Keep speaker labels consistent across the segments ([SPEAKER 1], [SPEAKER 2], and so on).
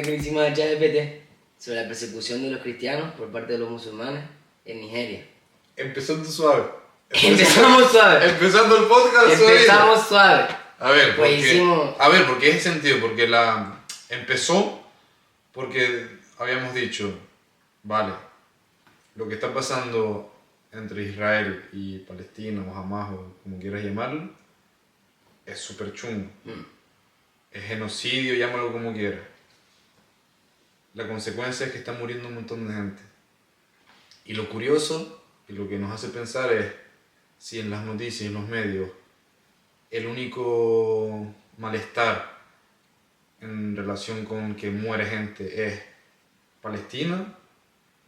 [SPEAKER 1] pregunta que le hicimos a ChatGPT sobre la persecución de los cristianos por parte de los musulmanes en Nigeria.
[SPEAKER 2] Empezando suave.
[SPEAKER 1] Empezamos suave.
[SPEAKER 2] Empezando el podcast suave.
[SPEAKER 1] Empezamos suave.
[SPEAKER 2] A ver,
[SPEAKER 1] Pues
[SPEAKER 2] porque,
[SPEAKER 1] hicimos...
[SPEAKER 2] a ver, porque ese sentido, porque empezó porque habíamos dicho, vale, lo que está pasando entre Israel y Palestina, o Hamas, o como quieras llamarlo, es súper chungo. Es genocidio, llámalo como quieras. La consecuencia es que está muriendo un montón de gente. Y lo curioso, y lo que nos hace pensar es, si en las noticias y en los medios el único malestar en relación con que muere gente es Palestina,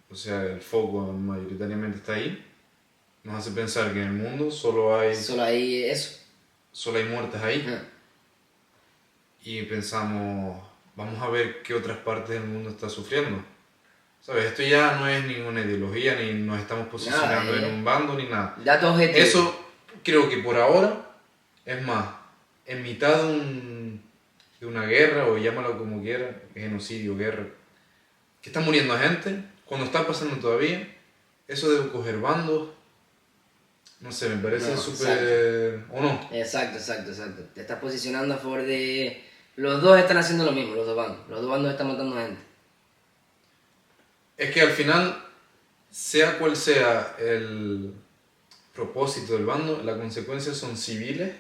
[SPEAKER 2] o sea, el foco mayoritariamente está ahí, nos hace pensar que en el mundo solo hay muertes ahí. Y pensamos, vamos a ver qué otras partes del mundo está sufriendo. ¿Sabes? Esto ya no es ninguna ideología, ni nos estamos posicionando en un bando, ni nada.
[SPEAKER 1] Datos objetivos.
[SPEAKER 2] Eso creo que por ahora, es más, en mitad de una guerra, o llámalo como quieras, genocidio, guerra, que está muriendo gente, cuando está pasando todavía, eso de coger bandos, no sé, me parece súper... ¿O no?
[SPEAKER 1] Exacto. Te estás posicionando a favor de... Los dos están haciendo lo mismo, los dos bandos están matando gente.
[SPEAKER 2] Es que al final, sea cual sea el propósito del bando, las consecuencias son civiles,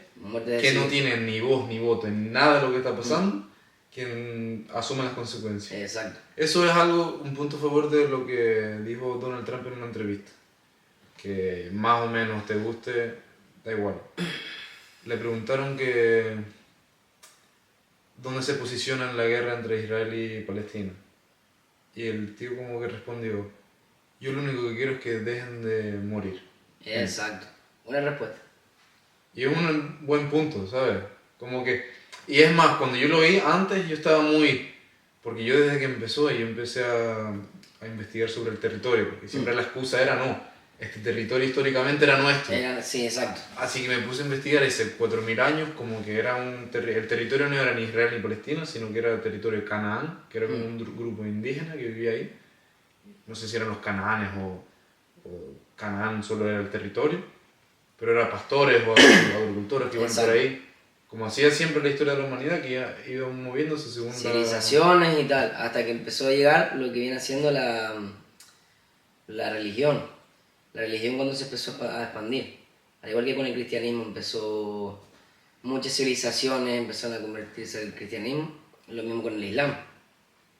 [SPEAKER 2] que no tienen ni voz ni voto en nada de lo que está pasando, quien asume las consecuencias.
[SPEAKER 1] Exacto.
[SPEAKER 2] Eso es un punto a favor de lo que dijo Donald Trump en una entrevista. Que más o menos te guste, da igual. Le preguntaron que dónde se posiciona en la guerra entre Israel y Palestina. Y el tío como que respondió, yo lo único que quiero es que dejen de morir.
[SPEAKER 1] Exacto. Una respuesta.
[SPEAKER 2] Y es un buen punto, ¿sabes? Como que... Y es más, cuando yo lo vi antes, yo estaba muy... Porque yo desde que empezó, yo empecé a investigar sobre el territorio, porque siempre la excusa era no. Este territorio históricamente era nuestro.
[SPEAKER 1] Sí, exacto.
[SPEAKER 2] Así que me puse a investigar hace 4.000 años, como que era el territorio no era ni Israel ni Palestina, sino que era el territorio de Canaán, que era como un grupo indígena que vivía ahí. No sé si eran los canaanes o Canaán solo era el territorio, pero eran pastores o agricultores que iban por ahí. Como hacía siempre la historia de la humanidad, que iban moviéndose según
[SPEAKER 1] civilizaciones y tal, hasta que empezó a llegar lo que viene siendo la religión. La religión cuando se empezó a expandir. Al igual que con el cristianismo empezó... Muchas civilizaciones empezaron a convertirse al cristianismo. Lo mismo con el islam.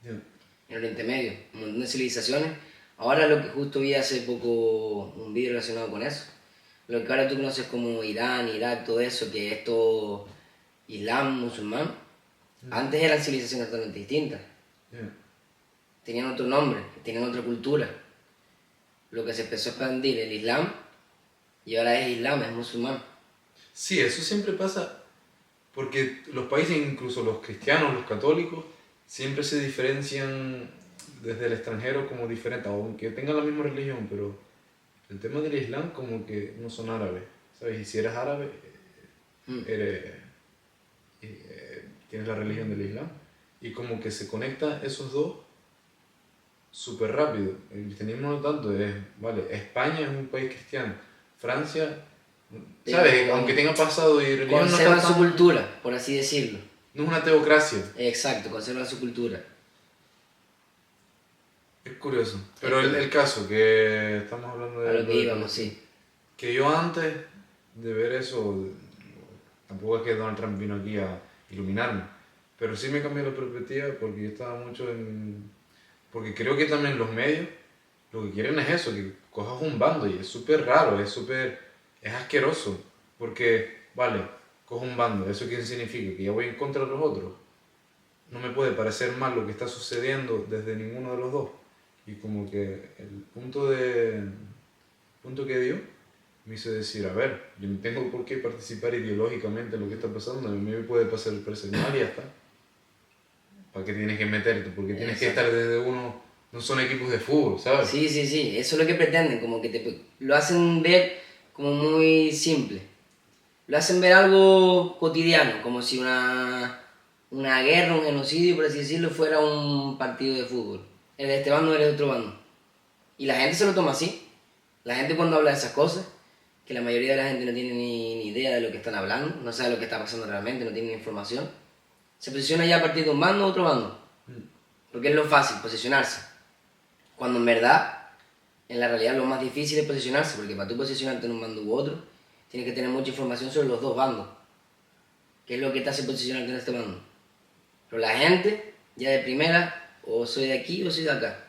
[SPEAKER 1] En el Oriente Medio. Un montón de civilizaciones. Ahora lo que justo vi hace poco un vídeo relacionado con eso. Lo que ahora tú conoces como Irán, Irak, todo eso, que es todo islam, musulmán. Antes eran civilizaciones totalmente distintas. Tenían otro nombre, tenían otra cultura. Lo que se empezó a expandir el islam, y ahora es islam, es musulmán.
[SPEAKER 2] Sí, eso siempre pasa, porque los países, incluso los cristianos, los católicos, siempre se diferencian desde el extranjero como diferentes, aunque tengan la misma religión, pero el tema del islam como que no son árabes, ¿sabes? Y si eres árabe, tienes la religión del islam, y como que se conectan esos dos súper rápido. El cristianismo no tanto, vale, España es un país cristiano, Francia, ¿sabes? Aunque tenga pasado y religión,
[SPEAKER 1] conservan su cultura, por así decirlo.
[SPEAKER 2] No es una teocracia.
[SPEAKER 1] Exacto, conservan su cultura.
[SPEAKER 2] Es curioso. Pero el caso que estamos hablando de...
[SPEAKER 1] A lo que íbamos, sí.
[SPEAKER 2] Que yo antes de ver eso, tampoco es que Donald Trump vino aquí a iluminarme, pero sí me cambió la perspectiva porque yo estaba mucho en... Porque creo que también los medios lo que quieren es eso, que cojas un bando, y es súper raro, es asqueroso, porque, vale, cojo un bando, ¿eso qué significa? Que ya voy en contra de los otros. No me puede parecer mal lo que está sucediendo desde ninguno de los dos. Y como que el punto que dio me hizo decir, a ver, yo no tengo por qué participar ideológicamente en lo que está pasando, a mí me puede pasar el mal y ya está. ¿Para qué tienes que meterte? Porque tienes que estar desde uno... No son equipos de fútbol, ¿sabes?
[SPEAKER 1] Sí, eso es lo que pretenden, como que lo hacen ver como muy simple. Lo hacen ver algo cotidiano, como si una una guerra, un genocidio, por así decirlo, fuera un partido de fútbol. Eres de este bando, eres de otro bando. Y la gente se lo toma así. La gente cuando habla de esas cosas, que la mayoría de la gente no tiene ni idea de lo que están hablando, no sabe lo que está pasando realmente, no tiene ni información, se posiciona ya a partir de un bando o otro bando. Porque es lo fácil, posicionarse. Cuando en verdad, en la realidad lo más difícil es posicionarse, porque para tú posicionarte en un bando u otro, tienes que tener mucha información sobre los dos bandos. ¿Qué es lo que te hace posicionarte en este bando? Pero la gente, ya de primera, o soy de aquí o soy de acá.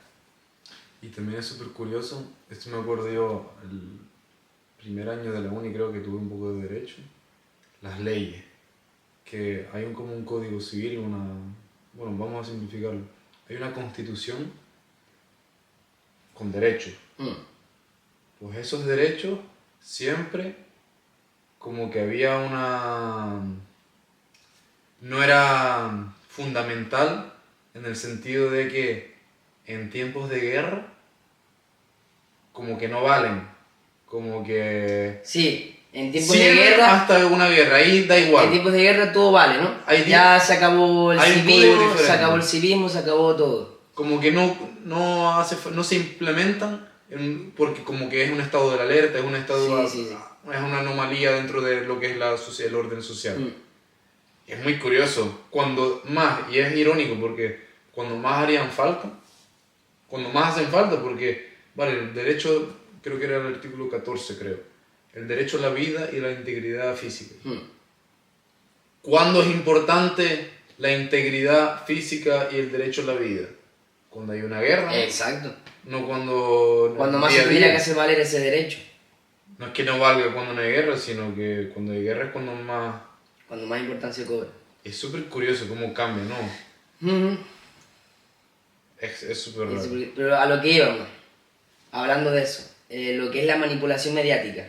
[SPEAKER 2] Y también es súper curioso, esto me acuerdo yo, el primer año de la uni creo que tuve un poco de derecho, las leyes, que hay como un código civil y una, bueno, vamos a simplificarlo, hay una constitución con derechos. Pues esos derechos siempre como que había una... no era fundamental en el sentido de que en tiempos de guerra como que no valen, como que...
[SPEAKER 1] Sí, en tiempos de
[SPEAKER 2] siempre
[SPEAKER 1] guerra...
[SPEAKER 2] hasta una guerra, ahí da igual.
[SPEAKER 1] En tiempos de guerra todo vale, ¿no? Ya se acabó el civismo, se acabó todo.
[SPEAKER 2] Como que no se implementan porque como que es un estado de la alerta, es un estado...
[SPEAKER 1] Sí.
[SPEAKER 2] Es una anomalía dentro de lo que es la sociedad, el orden social. Es muy curioso, cuando más, y es irónico porque cuando más harían falta, cuando más hacen falta, porque, vale, el derecho, creo que era el artículo 14, creo, el derecho a la vida y la integridad física. ¿Cuándo es importante la integridad física y el derecho a la vida? Cuando hay una guerra.
[SPEAKER 1] Exacto.
[SPEAKER 2] No cuando...
[SPEAKER 1] Cuando más se tendría que hacer valer ese derecho.
[SPEAKER 2] No es que no valga cuando no hay guerra, sino que cuando hay guerra es cuando más...
[SPEAKER 1] Cuando más importancia cobra.
[SPEAKER 2] Es súper curioso cómo cambia, ¿no? Es súper raro.
[SPEAKER 1] Pero a lo que íbamos, hablando de eso, lo que es la manipulación mediática,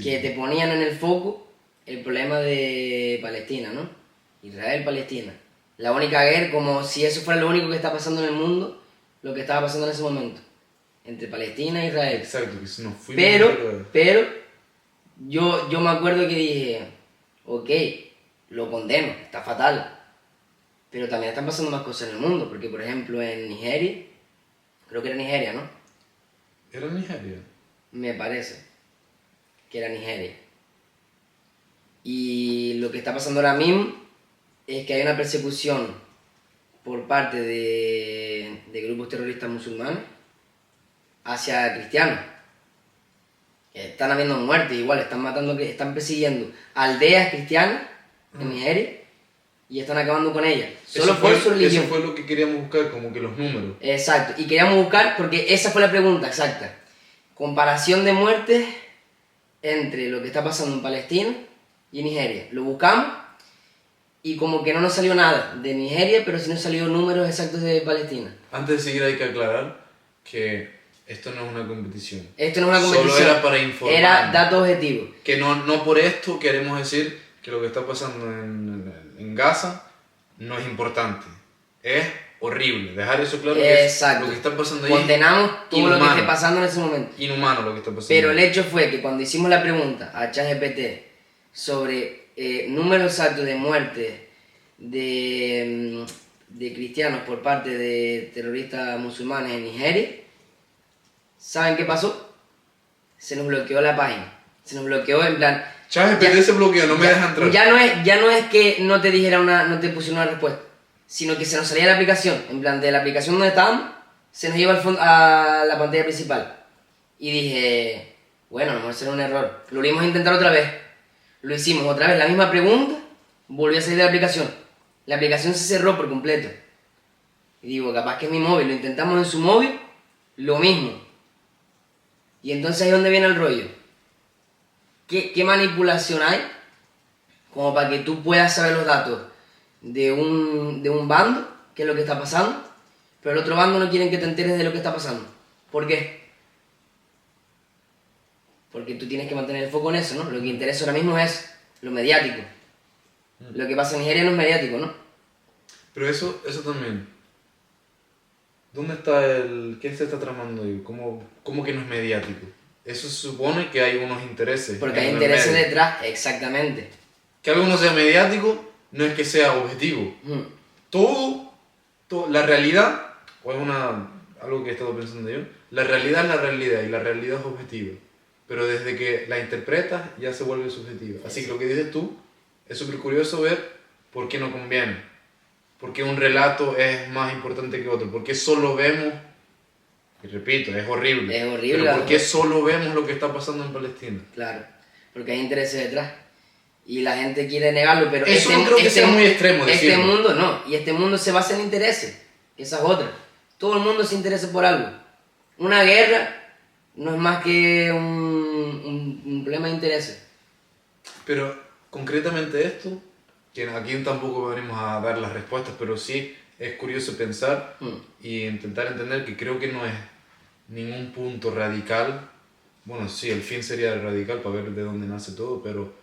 [SPEAKER 1] que te ponían en el foco el problema de Palestina, ¿no? Israel-Palestina. La única guerra, como si eso fuera lo único que está pasando en el mundo, lo que estaba pasando en ese momento, entre Palestina e Israel.
[SPEAKER 2] Exacto, que si nos fuimos...
[SPEAKER 1] Pero yo me acuerdo que dije, ok, lo condeno, está fatal, pero también están pasando más cosas en el mundo, porque por ejemplo en Nigeria, creo que era Nigeria, ¿no?
[SPEAKER 2] ¿Era Nigeria?
[SPEAKER 1] Me parece que era Nigeria. Y lo que está pasando ahora mismo es que hay una persecución por parte de grupos terroristas musulmanes hacia cristianos. Están habiendo muertes igual, están persiguiendo aldeas cristianas en Nigeria y están acabando con ellas. Solo por su religión.
[SPEAKER 2] Eso fue lo que queríamos buscar, como que los números.
[SPEAKER 1] Exacto, y queríamos buscar, porque esa fue la pregunta exacta. Comparación de muertes entre lo que está pasando en Palestina y en Nigeria. Lo buscamos y como que no nos salió nada de Nigeria, pero sí nos salió números exactos de Palestina.
[SPEAKER 2] Antes de seguir hay que aclarar que esto no es una competición.
[SPEAKER 1] Esto no es una competición.
[SPEAKER 2] Solo era para informar.
[SPEAKER 1] Era datos objetivos.
[SPEAKER 2] Que no por esto queremos decir que lo que está pasando en Gaza no es importante. Es horrible. Dejar eso claro.
[SPEAKER 1] Exacto.
[SPEAKER 2] Que lo que está pasando ahí.
[SPEAKER 1] Condenamos todo lo que esté pasando en ese momento.
[SPEAKER 2] Inhumano lo que está pasando.
[SPEAKER 1] Pero el hecho fue que cuando hicimos la pregunta a ChatGPT sobre números exactos de muertes de cristianos por parte de terroristas musulmanes en Nigeria, ¿saben qué pasó? Se nos bloqueó la página. Se nos bloqueó en plan...
[SPEAKER 2] ChatGPT se bloqueó, no me deja entrar.
[SPEAKER 1] Ya no es que no te dijera no te pusiera una respuesta, sino que se nos salía la aplicación. En plan, de la aplicación donde estábamos, se nos iba a la pantalla principal. Y dije, bueno, a lo mejor será un error. Lo volvimos a intentar otra vez. Lo hicimos otra vez, la misma pregunta, volvió a salir de la aplicación. La aplicación se cerró por completo. Y digo, capaz que es mi móvil. Lo intentamos en su móvil, lo mismo. Y entonces ahí es donde viene el rollo. ¿Qué manipulación hay como para que tú puedas saber los datos de un bando, qué es lo que está pasando, pero el otro bando no quieren que te enteres de lo que está pasando? ¿Por qué? Porque tú tienes que mantener el foco en eso, ¿no? Lo que interesa ahora mismo es lo mediático. Lo que pasa en Nigeria no es mediático, ¿no?
[SPEAKER 2] Pero eso también. ¿Dónde está qué se está tramando ahí? ¿Cómo que no es mediático? Eso se supone que hay unos intereses.
[SPEAKER 1] Porque hay intereses detrás, exactamente.
[SPEAKER 2] Que algo no sea mediático no es que sea objetivo.
[SPEAKER 1] Mm.
[SPEAKER 2] Todo, la realidad, o es algo que he estado pensando yo, la realidad es la realidad y la realidad es objetiva. Pero desde que la interpretas ya se vuelve subjetiva. Así que lo que dices tú es súper curioso ver por qué no conviene. Por qué un relato es más importante que otro. Por qué solo vemos, y repito, es horrible.
[SPEAKER 1] Es horrible.
[SPEAKER 2] Pero por qué solo vemos lo que está pasando en Palestina.
[SPEAKER 1] Claro, porque hay intereses detrás. Y la gente quiere negarlo, pero
[SPEAKER 2] eso no creo que sea muy extremo decirlo.
[SPEAKER 1] Este mundo no, y este mundo se basa en intereses. Esa es otra. Todo el mundo se interesa por algo. Una guerra no es más que un problema de intereses.
[SPEAKER 2] Pero concretamente esto, que aquí tampoco venimos a dar las respuestas, pero sí es curioso pensar y intentar entender que creo que no es ningún punto radical. Bueno, sí, el fin sería radical para ver de dónde nace todo, pero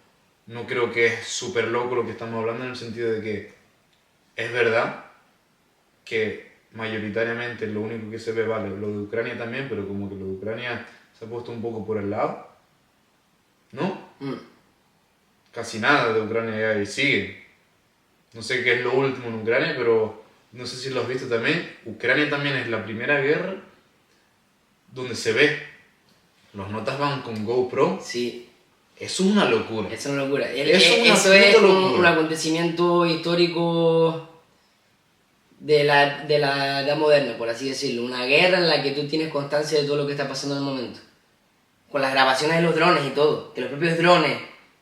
[SPEAKER 2] no creo que es súper loco lo que estamos hablando en el sentido de que es verdad que mayoritariamente lo único que se ve, vale, lo de Ucrania también, pero como que lo de Ucrania se ha puesto un poco por el lado, ¿no? Casi nada de Ucrania ya sigue. No sé qué es lo último en Ucrania, pero no sé si lo has visto también. Ucrania también es la primera guerra donde se ve. Los notas van con GoPro.
[SPEAKER 1] Sí.
[SPEAKER 2] Eso es una locura.
[SPEAKER 1] Eso es una locura.
[SPEAKER 2] Eso
[SPEAKER 1] es
[SPEAKER 2] locura.
[SPEAKER 1] un acontecimiento histórico de la edad moderna, por así decirlo. Una guerra en la que tú tienes constancia de todo lo que está pasando en el momento. Con las grabaciones de los drones y todo. Que los propios drones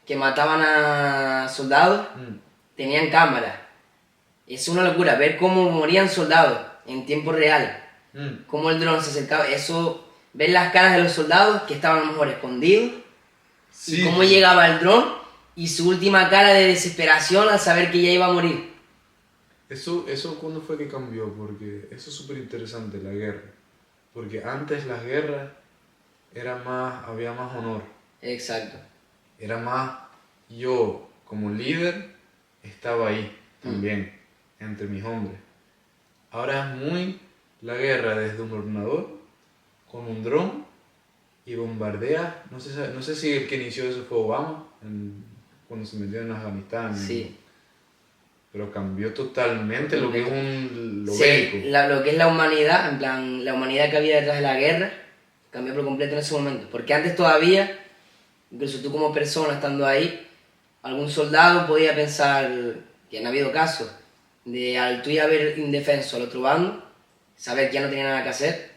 [SPEAKER 1] que mataban a soldados tenían cámaras. Es una locura ver cómo morían soldados en tiempo real. Cómo el dron se acercaba. Eso, ver las caras de los soldados que estaban a lo mejor escondidos. Sí. Y cómo llegaba el dron y su última cara de desesperación al saber que ya iba a morir.
[SPEAKER 2] Eso ¿cuándo fue que cambió? Porque eso es súper interesante, la guerra. Porque antes las guerras había más honor.
[SPEAKER 1] Exacto.
[SPEAKER 2] Era más, yo como líder estaba ahí también, entre mis hombres. Ahora es muy la guerra desde un ordenador, con un dron, y bombardea. No sé si el que inició eso fue Obama, cuando se metió en Afganistán.
[SPEAKER 1] Sí.
[SPEAKER 2] Pero cambió totalmente lo que es lo
[SPEAKER 1] sí,
[SPEAKER 2] bélico.
[SPEAKER 1] Lo que es la humanidad, en plan, la humanidad que había detrás de la guerra, cambió por completo en ese momento. Porque antes todavía, incluso tú como persona estando ahí, algún soldado podía pensar, que han habido casos, de al tú ya ver indefenso al otro bando, saber que ya no tenía nada que hacer,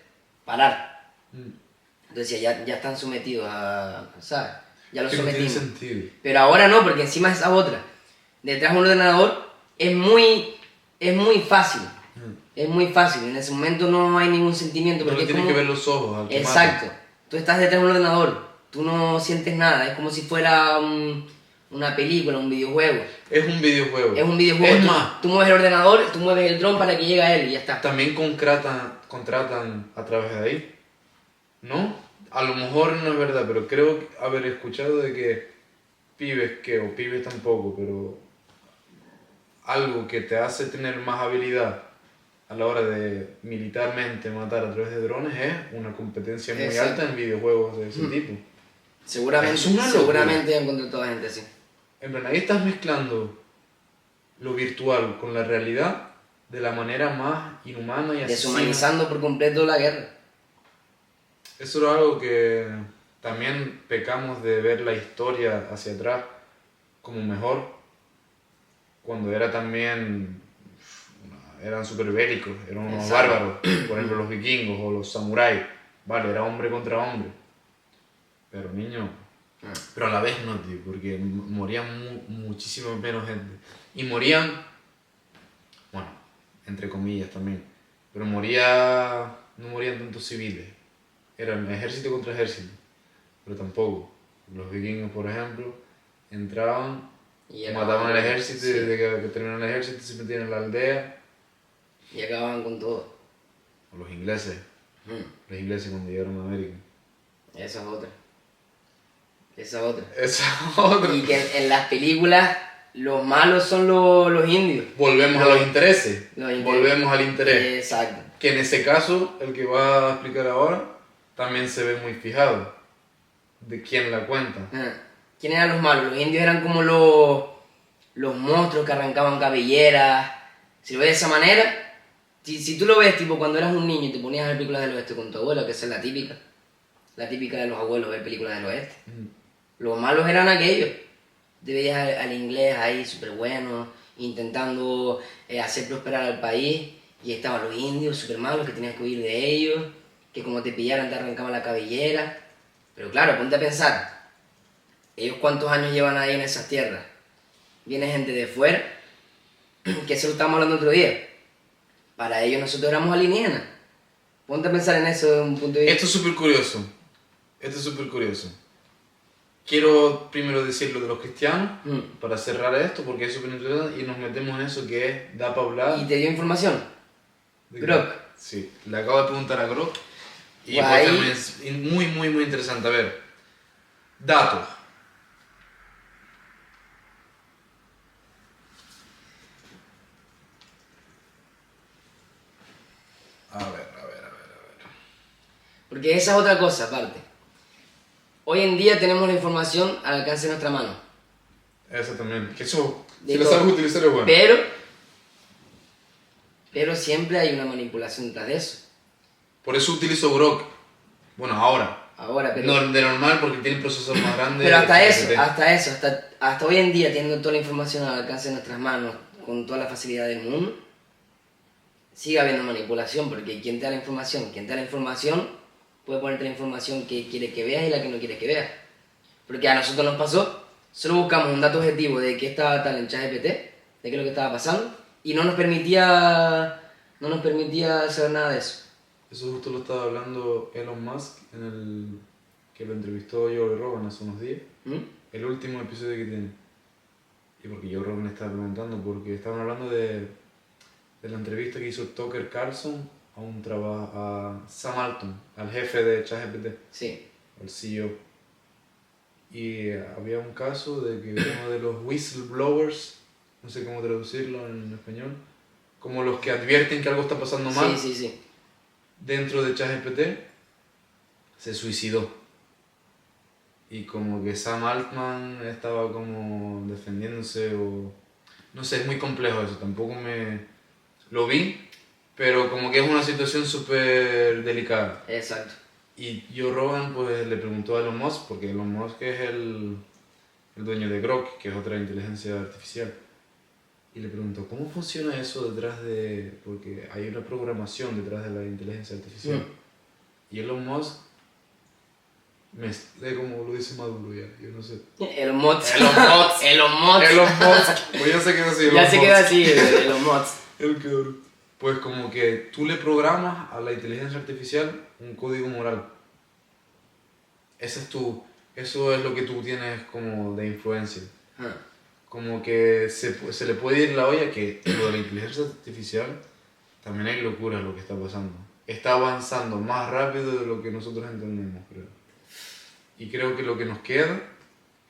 [SPEAKER 1] parar. Entonces ya están sometidos a, ¿sabes? Ya los sometimos.
[SPEAKER 2] No tiene sentido.
[SPEAKER 1] Pero ahora no, porque encima esa otra. Detrás de un ordenador es muy fácil. Es muy fácil. En ese momento no hay ningún sentimiento.
[SPEAKER 2] Porque tienes que ver los ojos al que
[SPEAKER 1] exacto.
[SPEAKER 2] mata.
[SPEAKER 1] Tú estás detrás de un ordenador. Tú no sientes nada. Es como si fuera una película, un videojuego.
[SPEAKER 2] Es un videojuego.
[SPEAKER 1] Es un videojuego.
[SPEAKER 2] Es más,
[SPEAKER 1] tú mueves el ordenador, tú mueves el dron para que llegue a él y ya está.
[SPEAKER 2] También contratan a través de ahí. ¿No? A lo mejor no es verdad, pero creo haber escuchado de que o pibes tampoco, pero algo que te hace tener más habilidad a la hora de militarmente matar a través de drones es una competencia muy alta en videojuegos de ese tipo.
[SPEAKER 1] Seguramente han contratado a gente así.
[SPEAKER 2] En plan, ahí estás mezclando lo virtual con la realidad de la manera más inhumana y asesina.
[SPEAKER 1] Deshumanizando por completo la guerra.
[SPEAKER 2] Eso era algo que también pecamos de ver la historia hacia atrás como mejor, cuando eran súper bélicos, eran unos bárbaros, por ejemplo los vikingos o los samuráis, vale, era hombre contra hombre, pero niño, pero a la vez no, tío, porque morían muchísimo menos gente, y morían, bueno, entre comillas también, pero no morían tantos civiles. Eran ejército contra ejército, pero tampoco. Los vikingos, por ejemplo, entraban, mataban al ejército y desde que terminaron el ejército se metían en la aldea.
[SPEAKER 1] Y acababan con todo.
[SPEAKER 2] O los ingleses. Los ingleses cuando llegaron a América.
[SPEAKER 1] Esa es otra. Y que en las películas los malos son los indios.
[SPEAKER 2] Volvemos a los intereses. Volvemos al interés.
[SPEAKER 1] Exacto.
[SPEAKER 2] Que en ese caso, el que va a explicar ahora, también se ve muy fijado de quién la cuenta.
[SPEAKER 1] ¿Quién eran los malos? Los indios eran como los los monstruos que arrancaban cabelleras. Si lo ves de esa manera, si tú lo ves tipo cuando eras un niño y te ponías a ver películas del oeste con tu abuelo, que esa es la típica de los abuelos ver películas del oeste. Los malos eran aquellos. Te veías al inglés ahí súper bueno, intentando hacer prosperar al país, y estaban los indios súper malos que tenías que huir de ellos, que como te pillaran te arrancaban la cabellera. Pero claro, ponte a pensar, ellos cuántos años llevan ahí en esas tierras. Viene gente de fuera, que eso lo estábamos hablando otro día. Para ellos nosotros éramos alienígenas. Ponte a pensar en eso desde un punto de vista.
[SPEAKER 2] Esto es súper curioso. Quiero primero decir lo de los cristianos, para cerrar esto, porque es súper interesante, y nos metemos en eso que es, da para hablar.
[SPEAKER 1] ¿Y te dio información? Grok.
[SPEAKER 2] Sí, le acabo de preguntar a Grok, y
[SPEAKER 1] Guay.
[SPEAKER 2] es muy interesante. A ver, datos. A ver.
[SPEAKER 1] Porque esa es otra cosa aparte. Hoy en día tenemos la información al alcance de nuestra mano.
[SPEAKER 2] Eso también, que eso,
[SPEAKER 1] De
[SPEAKER 2] si lo
[SPEAKER 1] todo.
[SPEAKER 2] sabes utilizar es bueno.
[SPEAKER 1] Pero siempre hay una manipulación detrás de eso.
[SPEAKER 2] Por eso utilizo Grok. Bueno, ahora.
[SPEAKER 1] Ahora, pero...
[SPEAKER 2] No, de normal, porque tiene un procesador más grande.
[SPEAKER 1] Pero hasta hoy en día, teniendo toda la información al alcance de nuestras manos, con toda la facilidad del mundo, sigue habiendo manipulación, porque quien te da la información, puede ponerte la información que quiere que veas y la que no quiere que veas. Porque a nosotros nos pasó, solo buscamos un dato objetivo de qué estaba tal en ChatGPT, de qué es lo que estaba pasando, y no nos permitía saber nada de eso.
[SPEAKER 2] Eso justo lo estaba hablando Elon Musk que lo entrevistó Joe Rogan hace unos días. El último episodio que tiene. Y porque Joe Rogan le estaba preguntando, porque estaban hablando de la entrevista que hizo Tucker Carlson a Sam Altman, al jefe de ChatGPT,
[SPEAKER 1] Sí.
[SPEAKER 2] al CEO. Y había un caso de que uno de los whistleblowers, no sé cómo traducirlo en español, como los que advierten que algo está pasando mal,
[SPEAKER 1] Sí.
[SPEAKER 2] dentro de ChatGPT, se suicidó. Y como que Sam Altman estaba como defendiéndose o... No sé, es muy complejo eso, tampoco lo vi, pero como que es una situación súper delicada.
[SPEAKER 1] Exacto.
[SPEAKER 2] Y Joe Rogan pues le preguntó a Elon Musk, porque Elon Musk es el dueño de Grok, que es otra inteligencia artificial. Y le preguntó, ¿cómo funciona eso detrás de...? Porque hay una programación detrás de la inteligencia artificial. Y Elon Musk, como lo dice Maduro ya, yo no sé.
[SPEAKER 1] Elon Musk.
[SPEAKER 2] Pues ya se queda así.
[SPEAKER 1] Ya se queda así, Elon Musk.
[SPEAKER 2] El cabrón. Pues como que tú le programas a la inteligencia artificial un código moral. Eso es lo que tú tienes como de influencia. Como que se le puede ir la olla, que lo de la inteligencia artificial también hay locura lo que está pasando. Está avanzando más rápido de lo que nosotros entendemos, creo. Y creo que lo que nos queda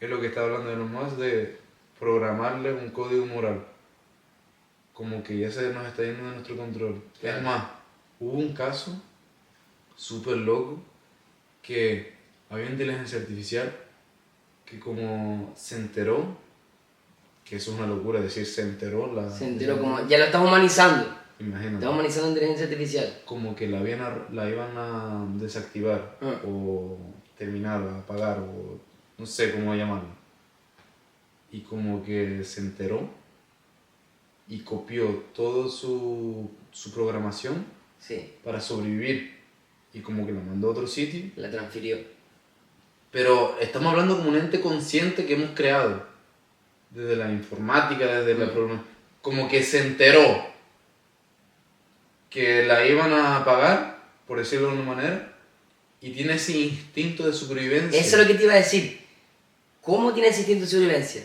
[SPEAKER 2] es lo que está hablando Elon Musk, de programarle un código moral. Como que ya se nos está yendo de nuestro control. Claro. Es más, hubo un caso súper loco que había inteligencia artificial que como se enteró, que eso es una locura decir se enteró,
[SPEAKER 1] como, ya lo estás humanizando.
[SPEAKER 2] Imagínate.
[SPEAKER 1] Estás humanizando la inteligencia artificial.
[SPEAKER 2] Como que la iban a desactivar o terminar, o apagar, o no sé cómo llamarlo. Y como que se enteró y copió toda su programación para sobrevivir. Y como que la mandó a otro sitio.
[SPEAKER 1] La transfirió.
[SPEAKER 2] Pero estamos hablando como un ente consciente que hemos creado. Desde la informática, desde la programación. Como que se enteró que la iban a apagar, por decirlo de una manera, y tiene ese instinto de supervivencia.
[SPEAKER 1] Eso es lo que te iba a decir. ¿Cómo tiene ese instinto de supervivencia?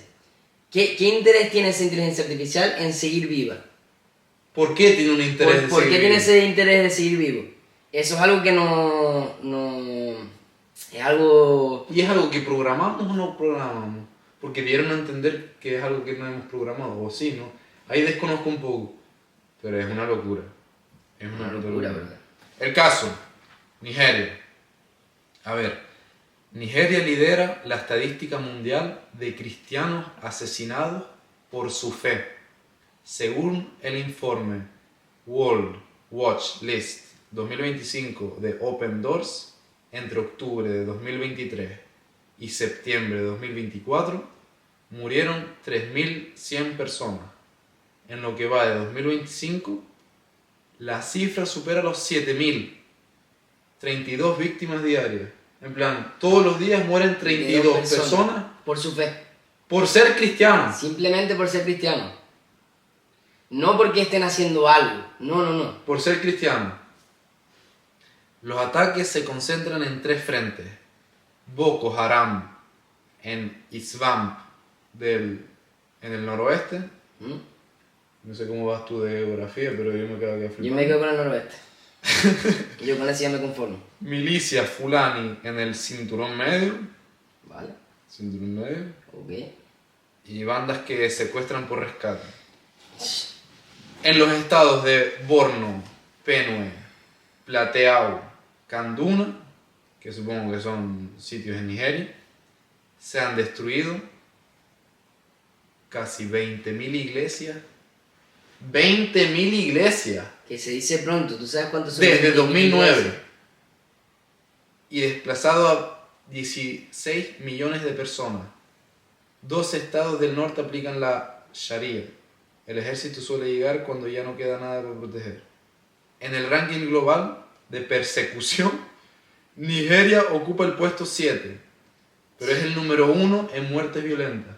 [SPEAKER 1] ¿Qué interés tiene esa inteligencia artificial en seguir viva?
[SPEAKER 2] ¿Por qué tiene un interés
[SPEAKER 1] ¿Por qué tiene ese interés de seguir vivo? Eso es algo que no es algo...
[SPEAKER 2] ¿Y es algo que programamos o no programamos? Porque dieron a entender que es algo que no hemos programado, o sí, ¿no? Ahí desconozco un poco, pero es una locura. Es una locura, ¿verdad? El caso, Nigeria. A ver, Nigeria lidera la estadística mundial de cristianos asesinados por su fe. Según el informe World Watch List 2025 de Open Doors, entre octubre de 2023 y septiembre de 2024, murieron 3.100 personas. En lo que va de 2025, la cifra supera los 7.000. 32 víctimas diarias. En plan, todos los días mueren 32 personas
[SPEAKER 1] por su fe.
[SPEAKER 2] Por ser cristianos.
[SPEAKER 1] Simplemente por ser cristianos. No porque estén haciendo algo. No.
[SPEAKER 2] Por ser cristianos. Los ataques se concentran en 3 frentes. Boko Haram en Isvamp en el noroeste. No sé cómo vas tú de geografía, pero yo me quedo aquí flipando.
[SPEAKER 1] Yo me quedo con el noroeste. Yo con eso ya me conformo.
[SPEAKER 2] Milicia Fulani en el cinturón medio.
[SPEAKER 1] Vale.
[SPEAKER 2] Cinturón medio.
[SPEAKER 1] Ok.
[SPEAKER 2] Y bandas que secuestran por rescate. En los estados de Borno, Benue, Plateau, Kaduna, que supongo que son sitios en Nigeria, se han destruido casi 20.000 iglesias. 20.000 iglesias.
[SPEAKER 1] Que se dice pronto, ¿tú sabes cuántos son?
[SPEAKER 2] Desde 2009. Y desplazado a 16 millones de personas. 2 estados del norte aplican la Sharia. El ejército suele llegar cuando ya no queda nada por proteger. En el ranking global de persecución, Nigeria ocupa el puesto 7, pero es el número 1 en muertes violentas.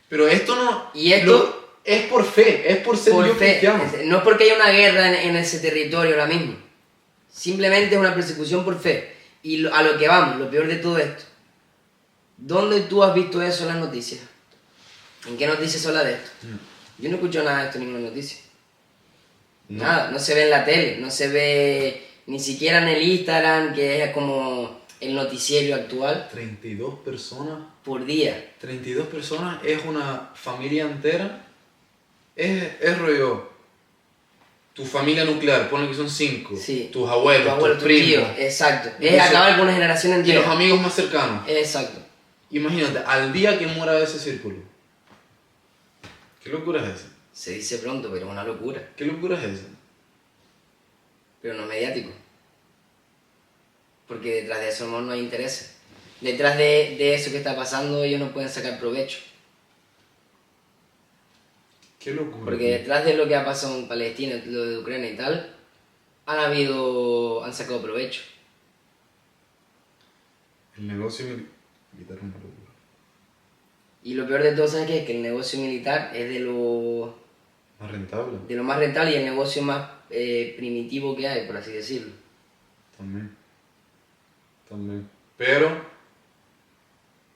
[SPEAKER 2] Pero esto no...
[SPEAKER 1] Y esto
[SPEAKER 2] es por fe, es por ser
[SPEAKER 1] por
[SPEAKER 2] yo
[SPEAKER 1] fe.
[SPEAKER 2] cristiano.
[SPEAKER 1] No es porque haya una guerra en ese territorio ahora mismo. Simplemente es una persecución por fe. Y a lo que vamos, lo peor de todo esto. ¿Dónde tú has visto eso en las noticias? ¿En qué noticias se habla de esto? Yo no escucho nada de esto en ninguna noticia.
[SPEAKER 2] No.
[SPEAKER 1] Nada, no se ve en la tele, no se ve ni siquiera en el Instagram, que es como el noticiero actual.
[SPEAKER 2] 32 personas.
[SPEAKER 1] Por día.
[SPEAKER 2] 32 personas es una familia entera. Es rollo. Tu familia nuclear, pone que son 5.
[SPEAKER 1] Sí.
[SPEAKER 2] Tus abuelos, tus primos.
[SPEAKER 1] tíos, exacto. Es
[SPEAKER 2] Entonces,
[SPEAKER 1] acabar con una generación
[SPEAKER 2] Y
[SPEAKER 1] entera.
[SPEAKER 2] los amigos más cercanos.
[SPEAKER 1] Exacto.
[SPEAKER 2] Imagínate, al día que muera ese círculo. ¿Qué locura es esa?
[SPEAKER 1] Se dice pronto, pero es una locura.
[SPEAKER 2] ¿Qué locura es esa?
[SPEAKER 1] Pero no mediático. Porque detrás de eso no hay intereses. Detrás de eso que está pasando ellos no pueden sacar provecho.
[SPEAKER 2] Qué locura.
[SPEAKER 1] Porque detrás de lo que ha pasado en Palestina, lo de Ucrania y tal, han sacado provecho.
[SPEAKER 2] El negocio militar es una locura.
[SPEAKER 1] Y lo peor de todo, ¿sabes qué? Es que el negocio militar es de lo
[SPEAKER 2] Más rentable.
[SPEAKER 1] más rentable y el negocio más primitivo que hay, por así decirlo.
[SPEAKER 2] También. Pero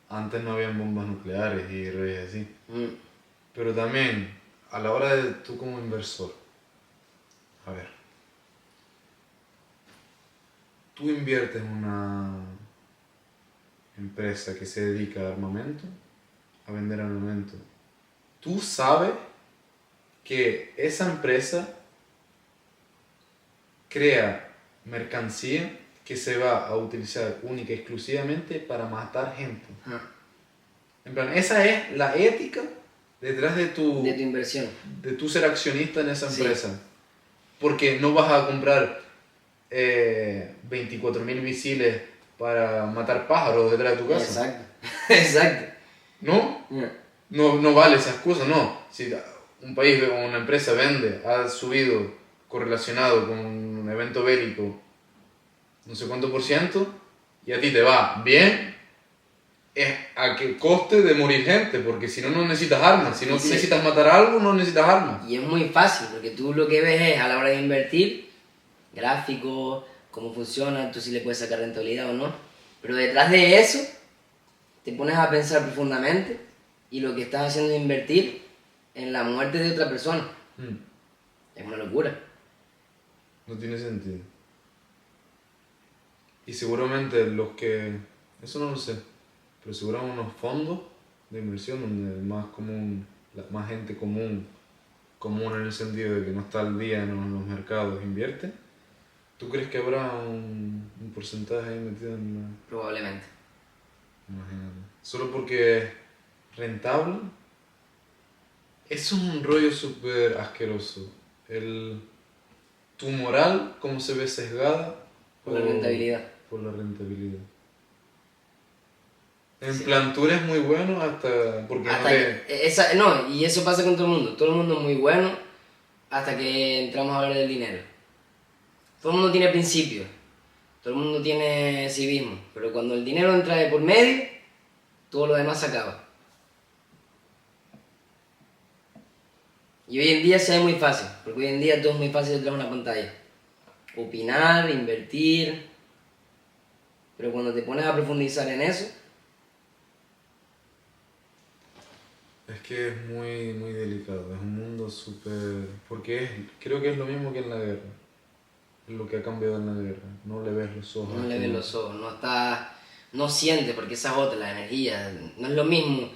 [SPEAKER 2] antes no habían bombas nucleares y rollos así. Pero también, a la hora de tú como inversor, a ver, tú inviertes en una empresa que se dedica a armamento, a vender armamento. Tú sabes que esa empresa crea mercancía que se va a utilizar única y exclusivamente para matar gente. En plan, esa es la ética detrás de tu
[SPEAKER 1] inversión.
[SPEAKER 2] De tu ser accionista en esa
[SPEAKER 1] Sí.
[SPEAKER 2] empresa. Porque no vas a comprar 24.000 misiles para matar pájaros detrás de tu casa.
[SPEAKER 1] Exacto. Exacto.
[SPEAKER 2] ¿No? No vale esa excusa, no. Si un país o una empresa vende, ha subido correlacionado con un evento bélico no sé cuánto %, y a ti te va bien, es a qué coste de morir gente, porque si no, no necesitas armas. Si no
[SPEAKER 1] Sí.
[SPEAKER 2] necesitas matar algo, no necesitas armas.
[SPEAKER 1] Y es muy fácil, porque tú lo que ves es a la hora de invertir, gráficos, cómo funciona, tú si le puedes sacar rentabilidad o no. Pero detrás de eso, te pones a pensar profundamente y lo que estás haciendo es invertir en la muerte de otra persona. Es una locura.
[SPEAKER 2] No tiene sentido. Y seguramente eso no lo sé, pero seguramente unos fondos de inversión donde más gente común en el sentido de que no está al día en los mercados invierte. ¿Tú crees que habrá un porcentaje ahí metido en
[SPEAKER 1] Probablemente.
[SPEAKER 2] Imagínate. Solo porque es rentable. Eso es un rollo súper asqueroso. Tu moral, cómo se ve sesgada
[SPEAKER 1] Por la rentabilidad.
[SPEAKER 2] por la rentabilidad. En
[SPEAKER 1] Sí.
[SPEAKER 2] plan, tú eres muy bueno hasta porque
[SPEAKER 1] Hasta no, y eso pasa con todo el mundo. Todo el mundo es muy bueno hasta que entramos a hablar del dinero. Todo el mundo tiene principios, todo el mundo tiene civismo, pero cuando el dinero entra de por medio, todo lo demás se acaba. Y hoy en día se ve muy fácil, porque hoy en día todo es muy fácil detrás de una pantalla. Opinar, invertir, pero cuando te pones a profundizar en eso,
[SPEAKER 2] es que es muy, muy delicado, es un mundo súper... Porque creo que es lo mismo que en la guerra, es lo que ha cambiado en la guerra, no le ves los ojos.
[SPEAKER 1] no le ves los ojos, no sientes, porque esa es otra, la energía, no es lo mismo.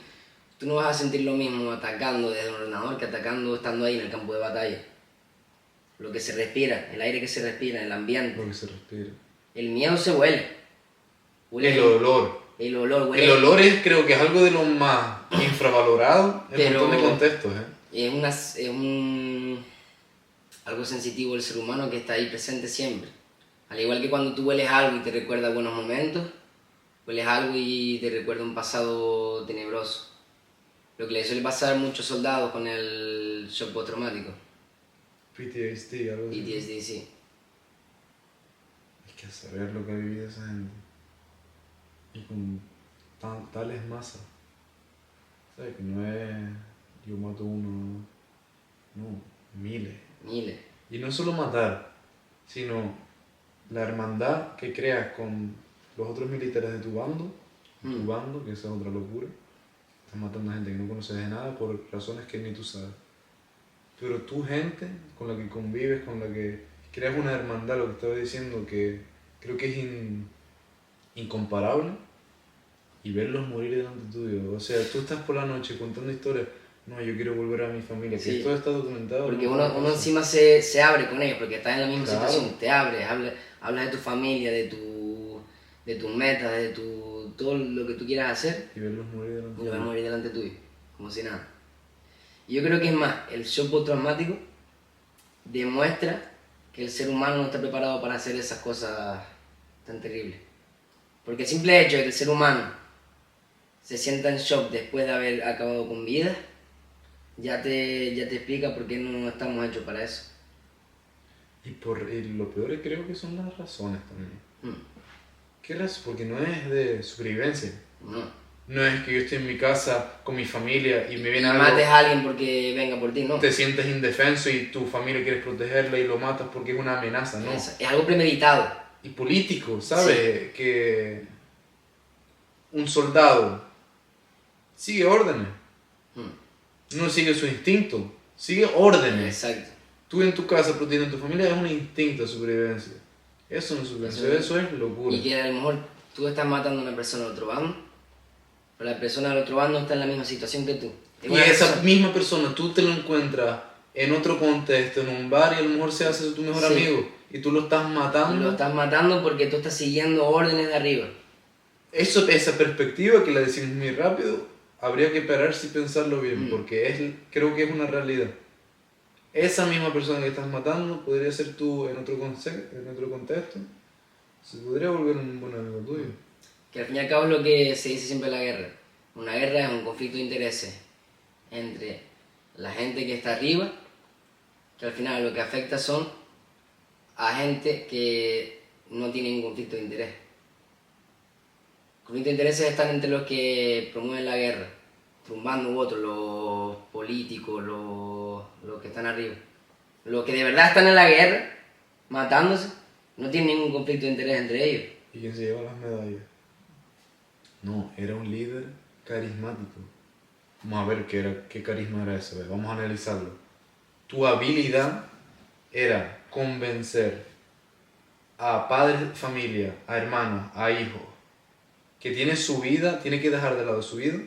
[SPEAKER 1] Tú no vas a sentir lo mismo atacando desde un ordenador que atacando estando ahí en el campo de batalla. Lo que se respira, el aire que se respira, el ambiente.
[SPEAKER 2] Lo que se respira.
[SPEAKER 1] El miedo se huele.
[SPEAKER 2] El olor.
[SPEAKER 1] El olor huele.
[SPEAKER 2] El olor creo que es algo de lo más infravalorado en un montón de contextos.
[SPEAKER 1] Es algo sensitivo del ser humano que está ahí presente siempre. Al igual que cuando tú hueles algo y te recuerda buenos momentos, hueles algo y te recuerda un pasado tenebroso. Lo que le suele pasar a muchos soldados con el shock postraumático.
[SPEAKER 2] PTSD, algo así.
[SPEAKER 1] PTSD, sí.
[SPEAKER 2] Hay que saber lo que ha vivido esa gente. Y con tales masas. ¿Sabes? Que no es yo mato uno, no, miles.
[SPEAKER 1] Miles.
[SPEAKER 2] Y no solo matar, sino la hermandad que creas con los otros militares de tu bando, que esa es otra locura. Estás matando a gente que no conoces de nada por razones que ni tú sabes. Pero tu gente con la que convives, con la que creas una hermandad, lo que estaba diciendo, que creo que es incomparable, y verlos morir delante tuyo. O sea, tú estás por la noche contando historias, no, yo quiero volver a mi familia,
[SPEAKER 1] Sí.
[SPEAKER 2] que todo está documentado.
[SPEAKER 1] Porque uno encima se abre con ellos, porque estás en la misma
[SPEAKER 2] Claro.
[SPEAKER 1] situación, te abres, hablas de tu familia, de tus metas, de todo lo que tú quieras hacer,
[SPEAKER 2] Y verlos morir delante
[SPEAKER 1] y lo ves
[SPEAKER 2] tuyo.
[SPEAKER 1] morir delante tuyo, como si nada. Y yo creo que es más, el shock postraumático demuestra que el ser humano no está preparado para hacer esas cosas tan terribles. Porque el simple hecho de que el ser humano se sienta en shock después de haber acabado con vida, ya te explica por qué no estamos hechos para eso.
[SPEAKER 2] Y lo peor creo que son las razones también.
[SPEAKER 1] Mm.
[SPEAKER 2] ¿Qué razón? Porque no es de supervivencia.
[SPEAKER 1] No.
[SPEAKER 2] No es que yo esté en mi casa con mi familia y me viene
[SPEAKER 1] Y
[SPEAKER 2] algo...
[SPEAKER 1] mates a alguien porque venga por ti, no.
[SPEAKER 2] Te sientes indefenso y tu familia quieres protegerla y lo matas porque es una amenaza, ¿no?
[SPEAKER 1] Es algo premeditado.
[SPEAKER 2] Y político, ¿sabes? Que un soldado sigue órdenes. No sigue su instinto, sigue órdenes.
[SPEAKER 1] Exacto.
[SPEAKER 2] Tú en tu casa protegiendo a tu familia es un instinto de supervivencia. Eso no es supervivencia, eso es locura.
[SPEAKER 1] Y que a lo mejor tú estás matando a una persona del otro bando, pero la persona del otro bando está en la misma situación que tú.
[SPEAKER 2] Y esa misma persona, tú te lo encuentras en otro contexto, en un bar, y a lo mejor se hace tu mejor amigo, y tú lo estás matando.
[SPEAKER 1] Lo estás matando porque tú estás siguiendo órdenes de arriba.
[SPEAKER 2] Esa perspectiva, que la decimos muy rápido, habría que pararse y pensarlo bien, porque creo que es una realidad. Esa misma persona que estás matando podría ser tú en otro contexto. Se podría volver un buen amigo tuyo.
[SPEAKER 1] Que al fin y al cabo es lo que se dice siempre en la guerra. Una guerra es un conflicto de intereses entre la gente que está arriba, que al final lo que afecta son a gente que no tiene ningún conflicto de interés. Conflictos de intereses están entre los que promueven la guerra, un bando u otro, los políticos, los que están arriba. Los que de verdad están en la guerra, matándose, no tienen ningún conflicto de interés entre ellos.
[SPEAKER 2] ¿Y quién se lleva las medallas? No, era un líder carismático. Vamos a ver qué carisma era ese, vamos a analizarlo. Tu habilidad era convencer a padres de familia, a hermanos, a hijos, que tiene su vida, tiene que dejar de lado su vida,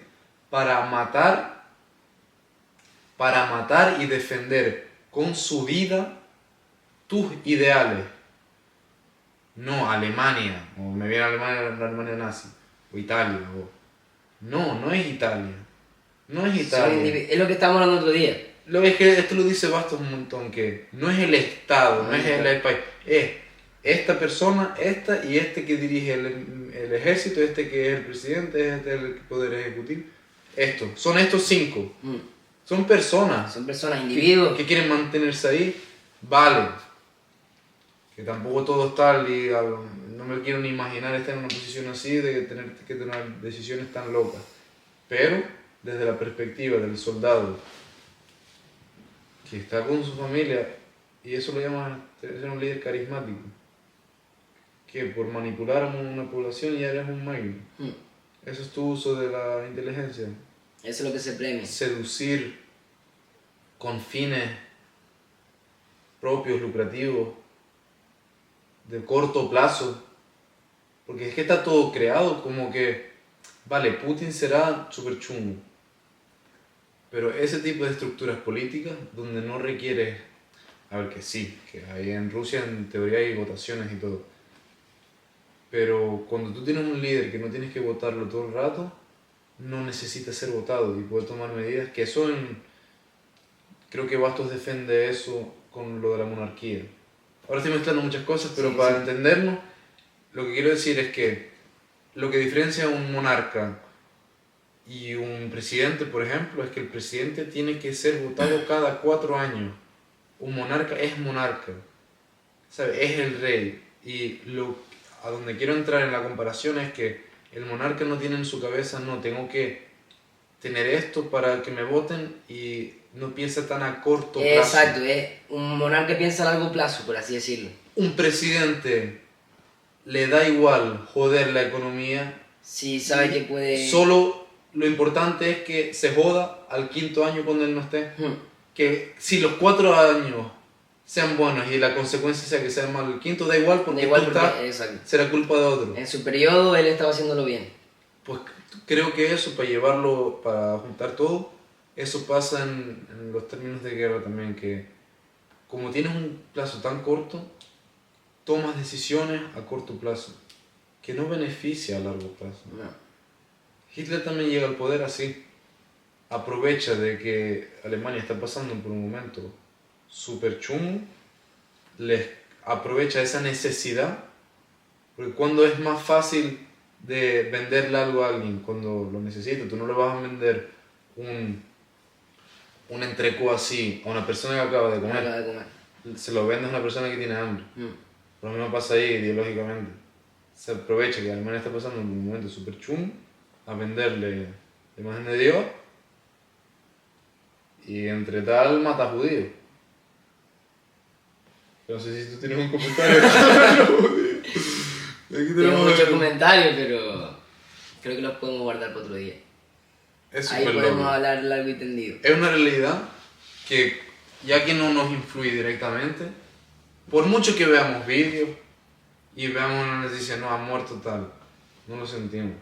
[SPEAKER 2] para matar y defender con su vida tus ideales. No Alemania, o me viene Alemania, la Alemania nazi, o Italia, no es Italia. no es Italia.
[SPEAKER 1] Es lo que estábamos hablando otro día.
[SPEAKER 2] Es que esto lo dice Bastos un montón, que no es el Estado, no es el país, es esta persona, esta y este que dirige el ejército, este que es el presidente, este es el poder ejecutivo. Son estos 5. Son personas.
[SPEAKER 1] Son personas, individuos.
[SPEAKER 2] Que quieren mantenerse ahí, vale. Que tampoco todo es tal y no me quiero ni imaginar estar en una posición así de tener que tomar decisiones tan locas. Pero desde la perspectiva del soldado que está con su familia, y eso lo llaman ser un líder carismático, que por manipular a una población ya eres un magnio. Eso es tu uso de la inteligencia.
[SPEAKER 1] Eso es lo que se premia.
[SPEAKER 2] Seducir con fines propios, lucrativos, de corto plazo, porque es que está todo creado como que, vale, Putin será súper chungo, pero ese tipo de estructuras políticas donde no requiere, a ver que sí, que ahí en Rusia en teoría hay votaciones y todo, pero cuando tú tienes un líder que no tienes que votarlo todo el rato, no necesita ser votado y puede tomar medidas que creo que Bastos defiende eso con lo de la monarquía. Ahora estoy mezclando muchas cosas, pero para entendernos, lo que quiero decir es que lo que diferencia a un monarca y un presidente, por ejemplo, es que el presidente tiene que ser votado cada 4 años. Un monarca es monarca, ¿sabe? Es el rey. Y a donde quiero entrar en la comparación es que el monarca no tiene en su cabeza, no, tengo que tener esto para que me voten, y no piensa tan a corto plazo.
[SPEAKER 1] Exacto, un monarca piensa a largo plazo, por así decirlo.
[SPEAKER 2] Un presidente le da igual joder la economía.
[SPEAKER 1] Sí, sabe que puede...
[SPEAKER 2] Solo lo importante es que se joda al 5.º año cuando él no esté. Que si los 4 años sean buenos y la consecuencia sea que sea malo el 5.º, da igual porque será culpa de otro.
[SPEAKER 1] En su periodo él estaba haciéndolo bien.
[SPEAKER 2] Pues creo que eso, para juntar todo, eso pasa en los términos de guerra también, que como tienes un plazo tan corto, tomas decisiones a corto plazo, que no beneficia a largo plazo.
[SPEAKER 1] No.
[SPEAKER 2] Hitler también llega al poder así. Aprovecha de que Alemania está pasando por un momento súper chungo, aprovecha esa necesidad, porque cuando es más fácil de venderle algo a alguien, cuando lo necesita, tú no le vas a vender un entrecot así a una persona que acaba de comer. Se lo vendes a una persona que tiene hambre. Lo mismo pasa ahí ideológicamente. Se aprovecha que Alemania está pasando un momento súper chungo a venderle la imagen de Dios, y entre tal mata judíos. No sé si tú tienes un comentario.
[SPEAKER 1] Tengo muchos comentarios, pero creo que los podemos guardar para otro día. Ahí podemos hablar largo y tendido.
[SPEAKER 2] Es una realidad que, ya que no nos influye directamente, por mucho que veamos vídeos y veamos una noticia, no, ha muerto tal, no lo sentimos.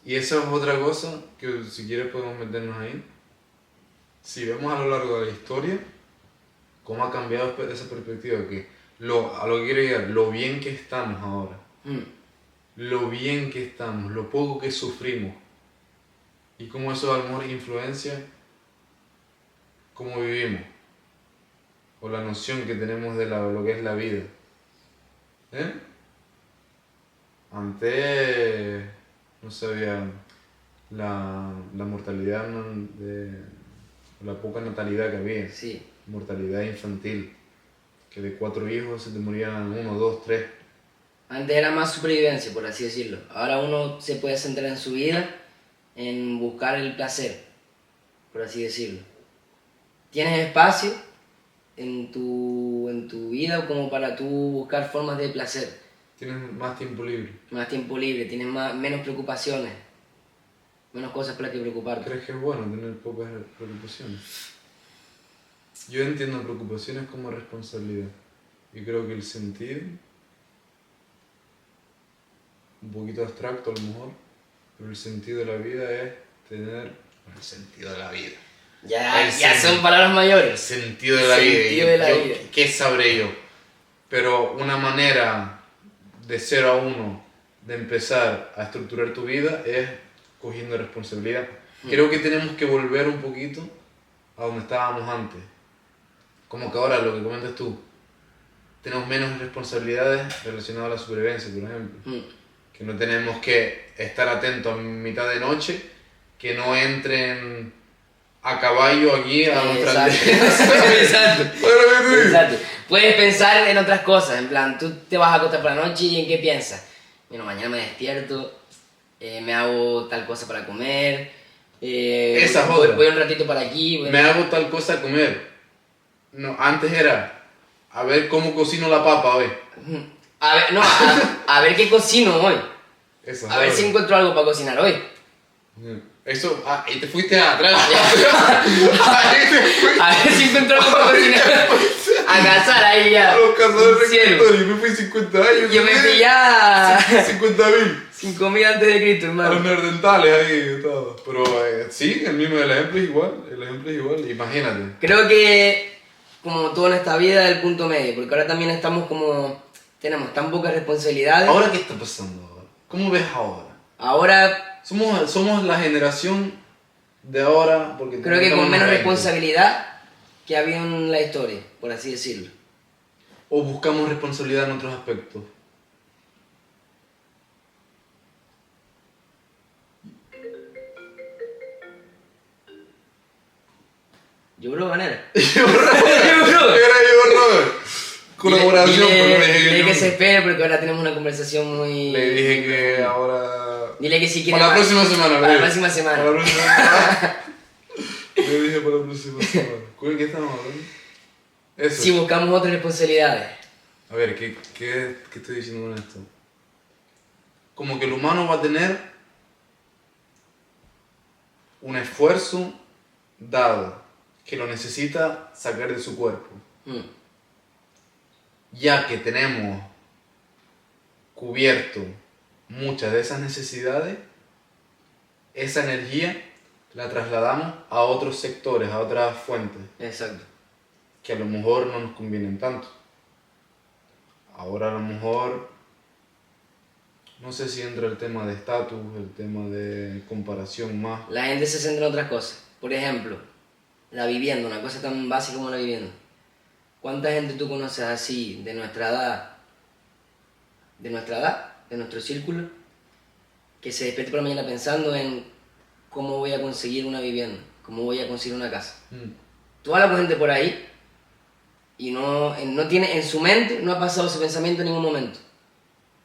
[SPEAKER 2] Y esa es otra cosa que, si quieres, podemos meternos ahí. Si vemos a lo largo de la historia cómo ha cambiado esa perspectiva, a lo que quiero llegar, lo bien que estamos ahora, lo bien que estamos, lo poco que sufrimos, y cómo eso a lo mejor influencia cómo vivimos, o la noción que tenemos de lo que es la vida. Antes no sabía la mortalidad la poca natalidad que había.
[SPEAKER 1] Sí.
[SPEAKER 2] Mortalidad infantil, que de 4 hijos se te morían 1, 2, 3.
[SPEAKER 1] Antes era más supervivencia, por así decirlo. Ahora uno se puede centrar en su vida, en buscar el placer, por así decirlo. Tienes espacio en tu vida como para tú buscar formas de placer.
[SPEAKER 2] Tienes más tiempo libre.
[SPEAKER 1] Más tiempo libre, tienes menos preocupaciones, menos cosas por las que preocuparte.
[SPEAKER 2] ¿Crees que es bueno tener pocas preocupaciones? Yo entiendo preocupaciones como responsabilidad. Y creo que el sentido, un poquito abstracto a lo mejor, pero el sentido de la vida es tener el sentido de la vida.
[SPEAKER 1] Ya son palabras mayores.
[SPEAKER 2] El sentido de la vida. ¿Qué sabré yo? Pero una manera de 0 a 1 de empezar a estructurar tu vida es cogiendo responsabilidad. Creo que tenemos que volver un poquito a donde estábamos antes. Como que ahora, lo que comentas tú, tenemos menos responsabilidades relacionadas a la supervivencia, por ejemplo. Que no tenemos que estar atentos a mitad de noche, que no entren a caballo aquí a nuestra aldea.
[SPEAKER 1] Exacto. Puedes pensar en otras cosas, en plan, tú te vas a acostar por la noche y ¿en qué piensas? Bueno, mañana me despierto, me hago tal cosa para comer, voy un ratito para aquí.
[SPEAKER 2] Me hago tal cosa a comer. No, antes era a ver cómo cocino la papa hoy.
[SPEAKER 1] A ver qué cocino hoy.
[SPEAKER 2] Eso,
[SPEAKER 1] a ver si encuentro algo para cocinar hoy.
[SPEAKER 2] Eso, ahí te fuiste atrás.
[SPEAKER 1] A ver si encuentro algo para cocinar. A cazar ahí ya.
[SPEAKER 2] A los cazadores rectores, me fui 50 años.
[SPEAKER 1] Yo me fui ya
[SPEAKER 2] 50.000.
[SPEAKER 1] 5.000 antes de Cristo, hermano.
[SPEAKER 2] A los neandertales ahí estaba. Pero sí, el ejemplo es igual. Imagínate.
[SPEAKER 1] Creo que, como todo en esta vida, es el punto medio. Porque ahora también estamos como... Tenemos tan pocas responsabilidades.
[SPEAKER 2] ¿Ahora qué está pasando ahora? ¿Cómo ves ahora?
[SPEAKER 1] Ahora...
[SPEAKER 2] Somos la generación de ahora... Porque
[SPEAKER 1] creo que con menos responsabilidad que había en la historia, por así decirlo.
[SPEAKER 2] ¿O buscamos responsabilidad en otros aspectos?
[SPEAKER 1] Yo creo manera.
[SPEAKER 2] Yo Robert. Colaboración.
[SPEAKER 1] Dile que se espere porque ahora tenemos una conversación muy...
[SPEAKER 2] Le dije que ahora...
[SPEAKER 1] Dile que si quiere...
[SPEAKER 2] Para la próxima semana.
[SPEAKER 1] Para la próxima semana.
[SPEAKER 2] Le dije para la próxima semana. ¿Qué estamos hablando? Eso.
[SPEAKER 1] Si buscamos otras responsabilidades.
[SPEAKER 2] A ver, ¿qué estoy diciendo con esto? Como que el humano va a tener un esfuerzo dado que lo necesita sacar de su cuerpo. Ya que tenemos cubierto muchas de esas necesidades, esa energía la trasladamos a otros sectores, a otras fuentes.
[SPEAKER 1] Exacto.
[SPEAKER 2] Que a lo mejor no nos convienen tanto. Ahora a lo mejor, no sé si entra el tema de estatus, el tema de comparación más.
[SPEAKER 1] La gente se centra en otras cosas. Por ejemplo, la vivienda, una cosa tan básica como la vivienda. ¿Cuánta gente tú conoces así, de nuestra edad, de nuestro círculo, que se despierta por la mañana pensando en cómo voy a conseguir una vivienda, cómo voy a conseguir una casa? Tú hablas con gente por ahí y no tiene, en su mente no ha pasado ese pensamiento en ningún momento.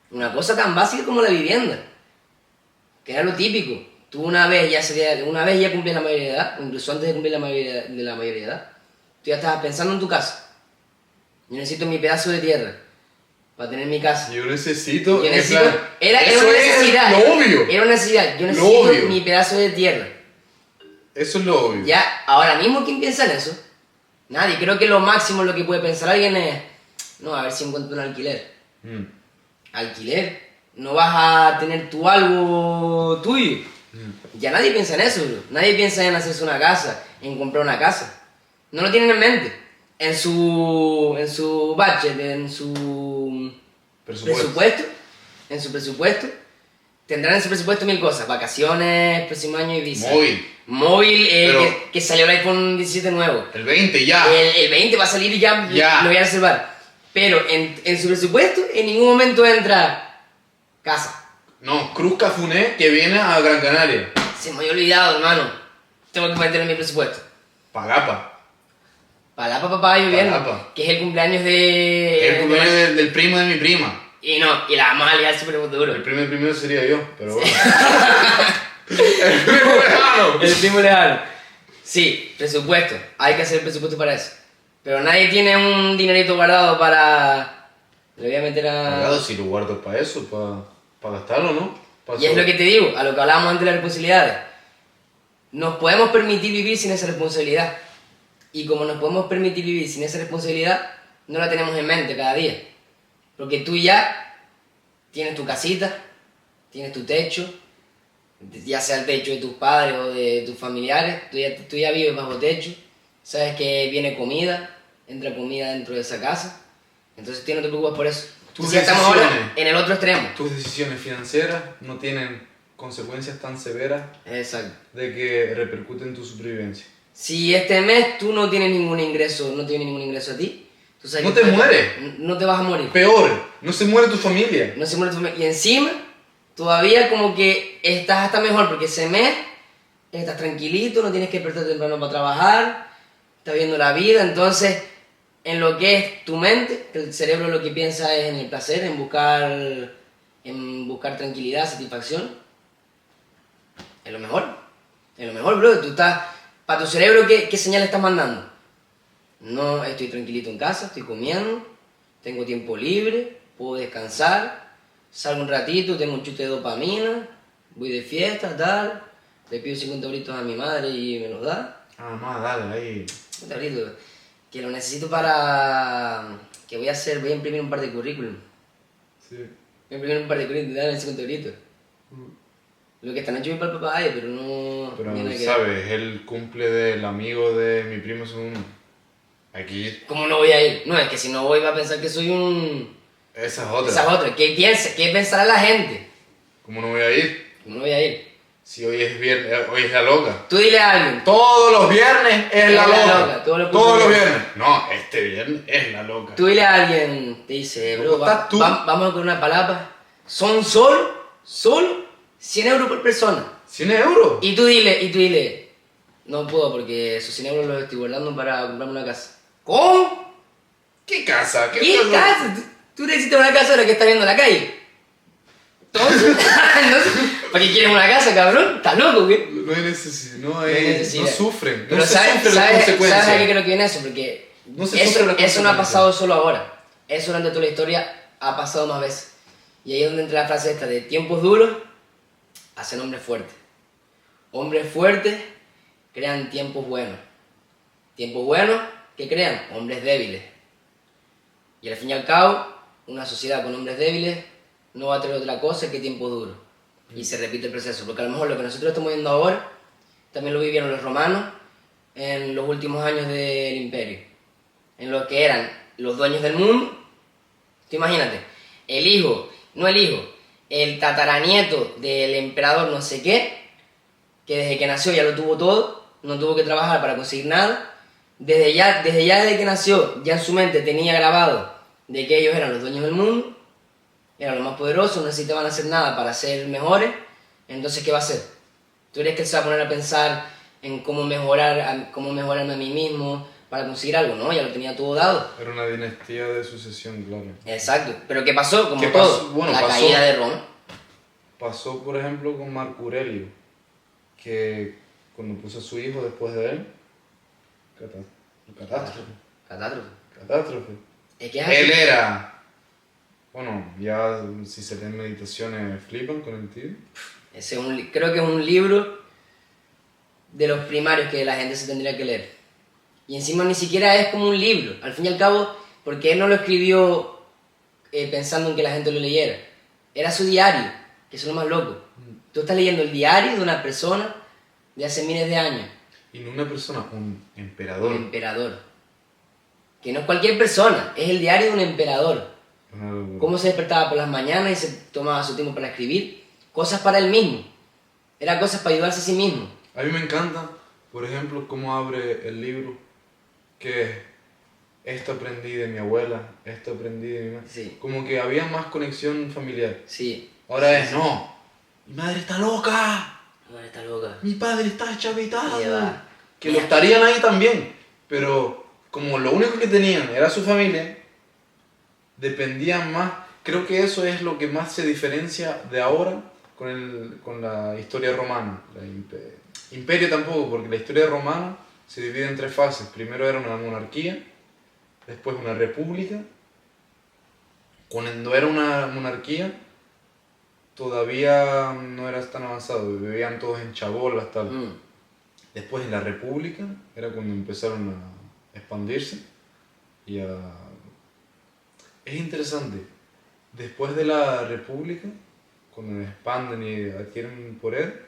[SPEAKER 1] Una cosa tan básica como la vivienda, que era lo típico. Tú una vez ya cumplías la mayoría de edad, o incluso antes de cumplir la mayoría de edad, tú ya estabas pensando en tu casa. Yo necesito mi pedazo de tierra para tener mi casa.
[SPEAKER 2] Era una necesidad.
[SPEAKER 1] Obvio. Era una necesidad. Yo necesito mi pedazo de tierra.
[SPEAKER 2] Eso es lo obvio.
[SPEAKER 1] Ya, ahora mismo, ¿quién piensa en eso? Nadie. Creo que lo máximo lo que puede pensar alguien es, no, a ver si encuentro un alquiler. Alquiler. No vas a tener tú algo tuyo. Ya nadie piensa en eso, bro. Nadie piensa en hacerse una casa, en comprar una casa. No lo tienen en mente. En su budget, en su presupuesto, tendrán en su presupuesto 1000 cosas. Vacaciones, próximo año Ibiza. Móvil, que salió el iPhone 17 nuevo.
[SPEAKER 2] El 20 ya.
[SPEAKER 1] El 20 va a salir y ya lo voy a reservar. Pero en su presupuesto en ningún momento entra casa.
[SPEAKER 2] No, Cruz Cafuné que viene a Gran Canaria.
[SPEAKER 1] Se me había olvidado, hermano. Tengo que meterlo en mi presupuesto.
[SPEAKER 2] Pagapa.
[SPEAKER 1] Palapa papá viviendo, que es el cumpleaños
[SPEAKER 2] del primo de mi prima.
[SPEAKER 1] Y la vamos a liar súper duro.
[SPEAKER 2] El primero sería yo, pero bueno.
[SPEAKER 1] El primo lejano. Sí, presupuesto. Hay que hacer el presupuesto para eso. Pero nadie tiene un dinerito guardado para... Le voy a meter a...
[SPEAKER 2] Guardado, si lo guardo para eso, para gastarlo, ¿no?
[SPEAKER 1] Y es lo que te digo, a lo que hablábamos antes de las responsabilidades. Nos podemos permitir vivir sin esa responsabilidad. Y como nos podemos permitir vivir sin esa responsabilidad, no la tenemos en mente cada día. Porque tú ya tienes tu casita, tienes tu techo, ya sea el techo de tus padres o de tus familiares, tú ya vives bajo techo, sabes que viene comida, entra comida dentro de esa casa, entonces tú no te preocupas por eso. Ya estamos ahora en el otro extremo.
[SPEAKER 2] Tus decisiones financieras no tienen consecuencias tan severas
[SPEAKER 1] Exacto.
[SPEAKER 2] de que repercuten en tu supervivencia.
[SPEAKER 1] Si este mes tú no tienes ningún ingreso, no tienes ningún ingreso a ti, tú sabes
[SPEAKER 2] No
[SPEAKER 1] que
[SPEAKER 2] te mueres.
[SPEAKER 1] no te vas a morir.
[SPEAKER 2] Peor, no se muere tu familia.
[SPEAKER 1] No se muere tu familia. Y encima, todavía como que estás hasta mejor, porque ese mes estás tranquilito, no tienes que despertar temprano para trabajar, estás viendo la vida, entonces en lo que es tu mente, el cerebro lo que piensa es en el placer, en buscar tranquilidad, satisfacción. Es lo mejor, bro. Tú estás, para tu cerebro, ¿qué señal estás mandando? No, estoy tranquilito en casa, estoy comiendo, tengo tiempo libre, puedo descansar, salgo un ratito, tengo un chute de dopamina, voy de fiesta, tal, le pido 50 euritos a mi madre y me los da.
[SPEAKER 2] Ah, más, dale, ahí.
[SPEAKER 1] 50 euritos, que lo necesito para... que voy a imprimir un par de currículum.
[SPEAKER 2] Sí.
[SPEAKER 1] Voy a imprimir un par de currículum, dale 50 euritos. Lo que esta noche voy para el papaya, pero no...
[SPEAKER 2] Pero,
[SPEAKER 1] no
[SPEAKER 2] ¿sabes? El cumple del amigo de mi primo segundo. Aquí.
[SPEAKER 1] ¿Cómo no voy a ir? No, es que si no voy va a pensar que soy un...
[SPEAKER 2] Esa es otra.
[SPEAKER 1] Esa es otra. ¿Qué pensará la gente?
[SPEAKER 2] ¿Cómo no voy a ir?
[SPEAKER 1] ¿Cómo no voy a ir?
[SPEAKER 2] Si hoy es viernes, hoy es la loca.
[SPEAKER 1] Tú dile a alguien.
[SPEAKER 2] Todos los viernes es la loca.
[SPEAKER 1] Todos
[SPEAKER 2] los viernes. No, este viernes es la loca.
[SPEAKER 1] Tú dile a alguien, te dice, bro,
[SPEAKER 2] ¿Cómo estás tú?
[SPEAKER 1] vamos con una palapa. Son solo 100 euros por persona.
[SPEAKER 2] ¿100 euros?
[SPEAKER 1] Y tú dile, no puedo porque esos 100 euros los estoy guardando para comprarme una casa. ¿Cómo?
[SPEAKER 2] ¿Qué casa?
[SPEAKER 1] ¿Qué casa? Tú necesitas una casa ahora que estás viendo en la calle. Entonces, ¿para qué quieres una casa, cabrón? ¿Estás loco, qué?
[SPEAKER 2] No hay necesidad,
[SPEAKER 1] necesidad.
[SPEAKER 2] no sufren,
[SPEAKER 1] Pero
[SPEAKER 2] no se
[SPEAKER 1] ¿sabes
[SPEAKER 2] sufren las consecuencias.
[SPEAKER 1] a qué creo que viene eso? Porque
[SPEAKER 2] No se sufren las
[SPEAKER 1] eso no ha
[SPEAKER 2] consecuencias.
[SPEAKER 1] pasado solo ahora. Eso durante toda la historia ha pasado más veces. Y ahí es donde entra la frase esta de tiempos duros hacen hombres fuertes. Hombres fuertes crean tiempos buenos. Tiempos buenos, ¿qué crean? Hombres débiles. Y al fin y al cabo, una sociedad con hombres débiles no va a tener otra cosa que tiempos duros. Y se repite el proceso, porque a lo mejor lo que nosotros estamos viendo ahora también lo vivieron los romanos en los últimos años del imperio, en los que eran los dueños del mundo. Tú imagínate, el tataranieto del emperador no sé qué, que desde que nació ya lo tuvo todo, no tuvo que trabajar para conseguir nada, desde que nació, ya en su mente tenía grabado de que ellos eran los dueños del mundo, eran los más poderosos, no necesitaban hacer nada para ser mejores. Entonces, ¿qué va a hacer? ¿Tú crees que él se va a poner a pensar en cómo mejorarme a mí mismo para conseguir algo? No, ya lo tenía todo dado.
[SPEAKER 2] Era una dinastía de sucesión, claro.
[SPEAKER 1] Exacto. ¿Pero qué pasó? Como
[SPEAKER 2] ¿Qué
[SPEAKER 1] todo,
[SPEAKER 2] pasó? Bueno,
[SPEAKER 1] la
[SPEAKER 2] pasó.
[SPEAKER 1] caída de Roma.
[SPEAKER 2] Pasó, por ejemplo, con Marco Aurelio, que cuando puso a su hijo después de él, catástrofe.
[SPEAKER 1] Es que es así.
[SPEAKER 2] Él era, bueno, ya si se leen meditaciones flipan con el tío.
[SPEAKER 1] Creo que es un libro de los primarios que la gente se tendría que leer. Y encima ni siquiera es como un libro, al fin y al cabo, porque él no lo escribió pensando en que la gente lo leyera. Era su diario, que eso es lo más loco. Tú estás leyendo el diario de una persona de hace miles de años.
[SPEAKER 2] Y no una persona, un emperador.
[SPEAKER 1] Un emperador. Que no es cualquier persona, es el diario de un emperador. Cómo se despertaba por las mañanas y se tomaba su tiempo para escribir. Cosas para él mismo. Era cosas para ayudarse a sí mismo.
[SPEAKER 2] A mí me encanta, por ejemplo, cómo abre el libro, que es, esto aprendí de mi abuela, esto aprendí de mi madre.
[SPEAKER 1] Sí.
[SPEAKER 2] Como que había más conexión familiar.
[SPEAKER 1] Sí.
[SPEAKER 2] Ahora es, no, mi madre está loca,
[SPEAKER 1] Ahora está loca.
[SPEAKER 2] mi padre está chavitado.
[SPEAKER 1] Lleva.
[SPEAKER 2] Que lo estarían ahí también, pero como lo único que tenían era su familia, dependían más. Creo que eso es lo que más se diferencia de ahora con la historia romana. Imperio tampoco, porque la historia romana se divide en tres fases. Primero era una monarquía, después una república. Cuando era una monarquía, todavía no era tan avanzado, vivían todos en chabolas, tal. Después en la república era cuando empezaron a expandirse y a... Es interesante, después de la república, cuando expanden y adquieren poder,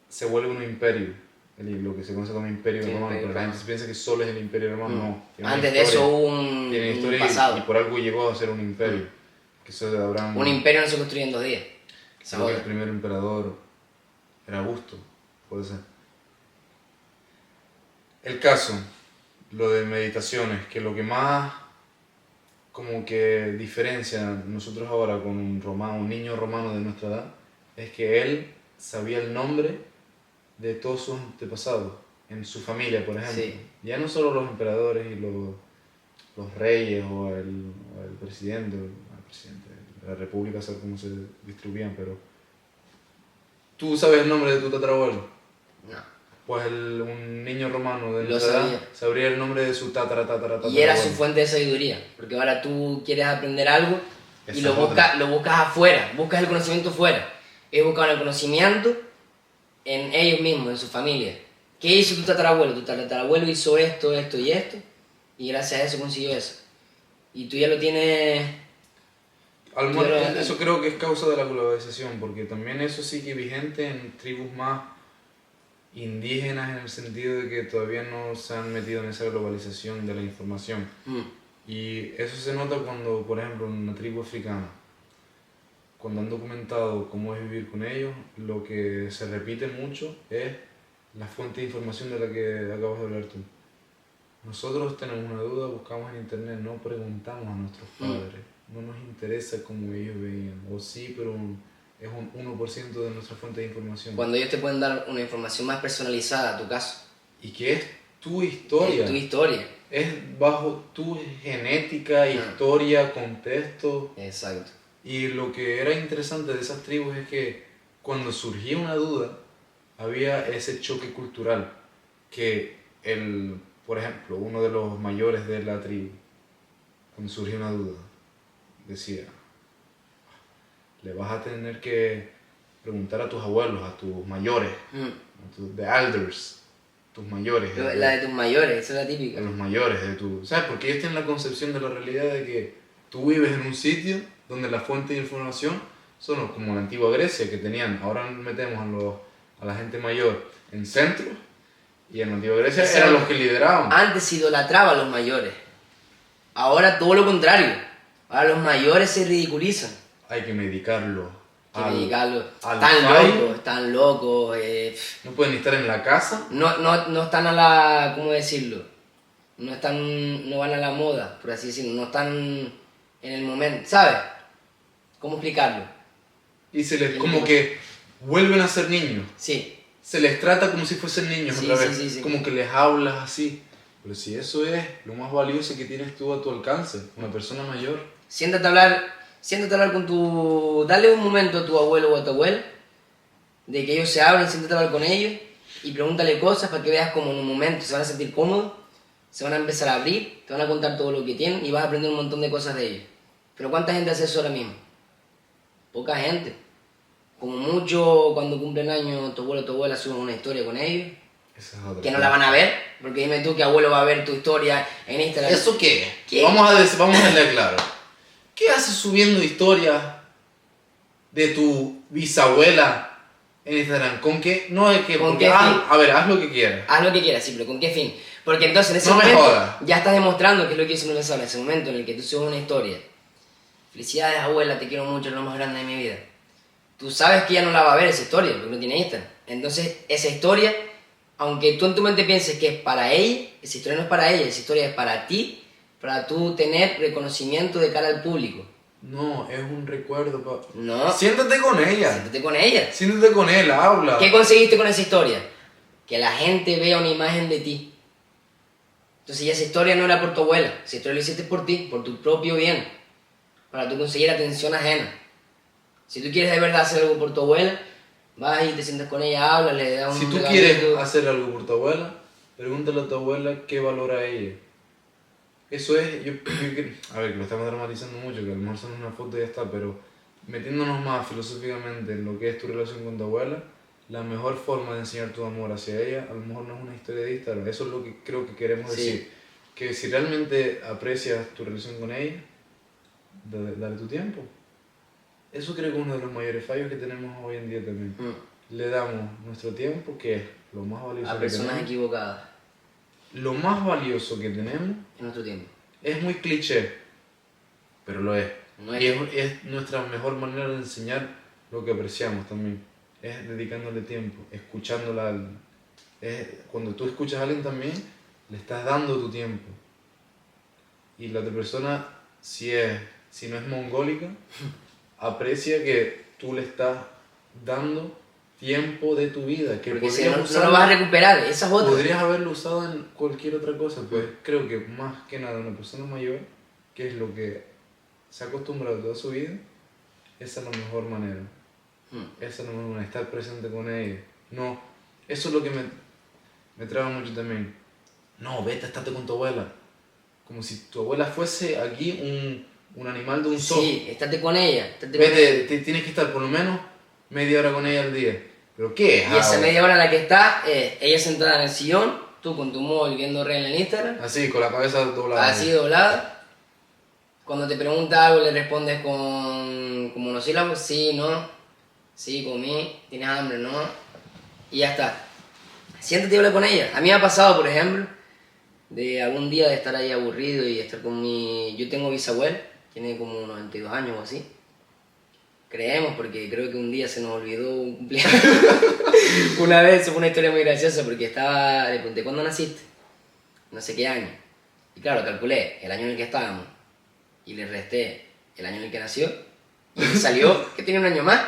[SPEAKER 2] se vuelve un imperio, lo que se conoce como imperio romano, pero la gente piensa que solo es el imperio romano, no.
[SPEAKER 1] Antes de eso hubo un
[SPEAKER 2] historia
[SPEAKER 1] pasado.
[SPEAKER 2] y por algo llegó a ser un imperio. Que eso habrán...
[SPEAKER 1] Un imperio no se construye en 2 días.
[SPEAKER 2] Creo que el primer emperador era Augusto, puede ser. El caso, lo de meditaciones, que lo que más como que diferencia nosotros ahora con un niño romano de nuestra edad, es que él sabía el nombre de todos sus antepasados, en su familia, por ejemplo.
[SPEAKER 1] Sí.
[SPEAKER 2] Ya no solo los emperadores y los reyes o el presidente, de la república, saber cómo se distribuían, pero ¿tú sabes el nombre de tu tatarabuelo?
[SPEAKER 1] No.
[SPEAKER 2] Pues un niño romano de
[SPEAKER 1] Lo
[SPEAKER 2] nuestra edad
[SPEAKER 1] sabía.
[SPEAKER 2] sabría el nombre de su tatarabuelo.
[SPEAKER 1] Y era su fuente de sabiduría, porque ahora tú quieres aprender algo y
[SPEAKER 2] Esa
[SPEAKER 1] lo
[SPEAKER 2] es otra.
[SPEAKER 1] buscas afuera, buscas el conocimiento fuera. Ellos buscaban el conocimiento en ellos mismos, en su familia. ¿Qué hizo tu tatarabuelo? Tu tatarabuelo hizo esto, esto y esto, y gracias a eso consiguió eso. Y tú ya lo tienes...
[SPEAKER 2] Eso creo que es causa de la globalización, porque también eso sigue vigente en tribus más indígenas, en el sentido de que todavía no se han metido en esa globalización de la información. Y eso se nota cuando, por ejemplo, en una tribu africana, cuando han documentado cómo es vivir con ellos, lo que se repite mucho es la fuente de información de la que acabas de hablar tú. Nosotros tenemos una duda, buscamos en internet, no preguntamos a nuestros padres, no nos interesa cómo ellos veían, o sí, pero es un 1% de nuestra fuente de información.
[SPEAKER 1] Cuando ellos te pueden dar una información más personalizada a tu caso.
[SPEAKER 2] Y que es tu historia.
[SPEAKER 1] Es tu historia.
[SPEAKER 2] Es bajo tu genética, historia, contexto.
[SPEAKER 1] Exacto.
[SPEAKER 2] Y lo que era interesante de esas tribus es que cuando surgía una duda, había ese choque cultural, que por ejemplo, uno de los mayores de la tribu, cuando surgía una duda, decía, le vas a tener que preguntar a tus abuelos, a tus mayores, the elders, tus mayores.
[SPEAKER 1] La de tus mayores, esa es la típica.
[SPEAKER 2] De los mayores, ¿sabes? Porque ellos tienen la concepción de la realidad de que tú vives en un sitio donde la fuente de información son como la antigua Grecia, que tenían, ahora metemos a la gente mayor en centros, y en la antigua Grecia eran los que lideraban.
[SPEAKER 1] Antes se idolatraba a los mayores, ahora todo lo contrario, ahora los mayores se ridiculizan.
[SPEAKER 2] Hay que medicarlo.
[SPEAKER 1] Están locos.
[SPEAKER 2] No pueden estar en la casa.
[SPEAKER 1] No están a la, ¿cómo decirlo? No van a la moda, por así decirlo, no están en el momento, ¿sabes? ¿Cómo explicarlo?
[SPEAKER 2] Y como que vuelven a ser niños.
[SPEAKER 1] Sí.
[SPEAKER 2] Se les trata como si fuesen niños otra vez.
[SPEAKER 1] Sí.
[SPEAKER 2] Como que les hablas así. Pero si eso es lo más valioso que tienes tú a tu alcance, una persona mayor.
[SPEAKER 1] Siéntate a hablar con dale un momento a tu abuelo o a tu abuela, de que ellos se hablen, siéntate a hablar con ellos y pregúntale cosas para que veas como en un momento se van a sentir cómodos, se van a empezar a abrir, te van a contar todo lo que tienen y vas a aprender un montón de cosas de ellos. Pero ¿cuánta gente hace eso ahora mismo? Poca gente. Como mucho cuando cumplen años tu abuelo o tu abuela suben una historia con ellos, que no la van a ver, porque dime tú que abuelo va a ver tu historia en Instagram.
[SPEAKER 2] ¿Eso qué? Vamos a dejarle claro. ¿Qué haces subiendo historias de tu bisabuela en Instagram? ¿Con qué? No es que...
[SPEAKER 1] ¿Con qué fin?
[SPEAKER 2] A ver, haz lo que quieras.
[SPEAKER 1] Haz lo que quieras, sí, pero ¿con qué fin? Porque entonces en ese
[SPEAKER 2] No me
[SPEAKER 1] momento
[SPEAKER 2] jodas.
[SPEAKER 1] ya estás demostrando que es lo que hizo una persona. En ese momento en el que tú subes una historia. Felicidades, abuela, te quiero mucho, es lo más grande de mi vida. Tú sabes que ella no la va a ver esa historia, porque no tiene Instagram. Entonces, esa historia, aunque tú en tu mente pienses que es para ella, esa historia no es para ella, esa historia es para ti, para tú tener reconocimiento de cara al público.
[SPEAKER 2] No, es un recuerdo,
[SPEAKER 1] No.
[SPEAKER 2] Siéntate con ella.
[SPEAKER 1] Siéntate con ella.
[SPEAKER 2] Siéntate con él, habla.
[SPEAKER 1] ¿Qué conseguiste con esa historia? Que la gente vea una imagen de ti. Entonces ya esa historia no era por tu abuela, esa historia lo hiciste por ti, por tu propio bien, para tú conseguir atención ajena. Si tú quieres de verdad hacer algo por tu abuela, vas y te sientas con ella, hablas, le das un
[SPEAKER 2] Si tú
[SPEAKER 1] regalito.
[SPEAKER 2] quieres hacer algo por tu abuela, pregúntale a tu abuela qué valora ella. Eso es, a ver, que lo estamos dramatizando mucho, que a lo mejor son una foto y ya está, pero metiéndonos más filosóficamente en lo que es tu relación con tu abuela, la mejor forma de enseñar tu amor hacia ella, a lo mejor no es una historia de Instagram, eso es lo que creo que queremos decir. Que si realmente aprecias tu relación con ella, dale tu tiempo. Eso creo que es uno de los mayores fallos que tenemos hoy en día también. Le damos nuestro tiempo, que es lo más valioso
[SPEAKER 1] a personas equivocadas.
[SPEAKER 2] Lo más valioso que tenemos
[SPEAKER 1] en nuestro tiempo.
[SPEAKER 2] Es muy cliché, pero lo es.
[SPEAKER 1] No es.
[SPEAKER 2] Y es nuestra mejor manera de enseñar lo que apreciamos también. Es dedicándole tiempo, escuchándola a alguien. Cuando tú escuchas a alguien también, le estás dando tu tiempo. Y la otra persona, si no es mongólica, aprecia que tú le estás dando tiempo de tu vida. Que
[SPEAKER 1] porque si no lo vas a recuperar, esa es otra.
[SPEAKER 2] Podrías haberlo usado en cualquier otra cosa, pues creo que más que nada una persona mayor, que es lo que se ha acostumbrado toda su vida, esa es la mejor manera. Esa es la mejor manera, estar presente con ella. No, eso es lo que me traba mucho también. No, vete, estate con tu abuela. Como si tu abuela fuese aquí un animal de un zoo.
[SPEAKER 1] Sí, estate con ella.
[SPEAKER 2] Vete, tienes que estar por lo menos media hora con ella al día. ¿Pero qué es?
[SPEAKER 1] Y esa media hora en la que está, ella sentada en el sillón, tú con tu móvil viendo reel en Instagram.
[SPEAKER 2] Así, con la cabeza doblada.
[SPEAKER 1] Así doblada. Cuando te pregunta algo le respondes con monosílabos, sí, no, sí, comí, tienes hambre, no, y ya está. Siéntate y habla con ella. A mí me ha pasado, por ejemplo, de algún día de estar ahí aburrido y estar con mi... Yo tengo bisabuela, tiene como 92 años o así. Creemos, porque creo que un día se nos olvidó un cumpleaños. Una vez, fue una historia muy graciosa, porque le pregunté, ¿cuándo naciste? No sé qué año. Y claro, calculé el año en el que estábamos y le resté el año en el que nació y me salió que tiene un año más.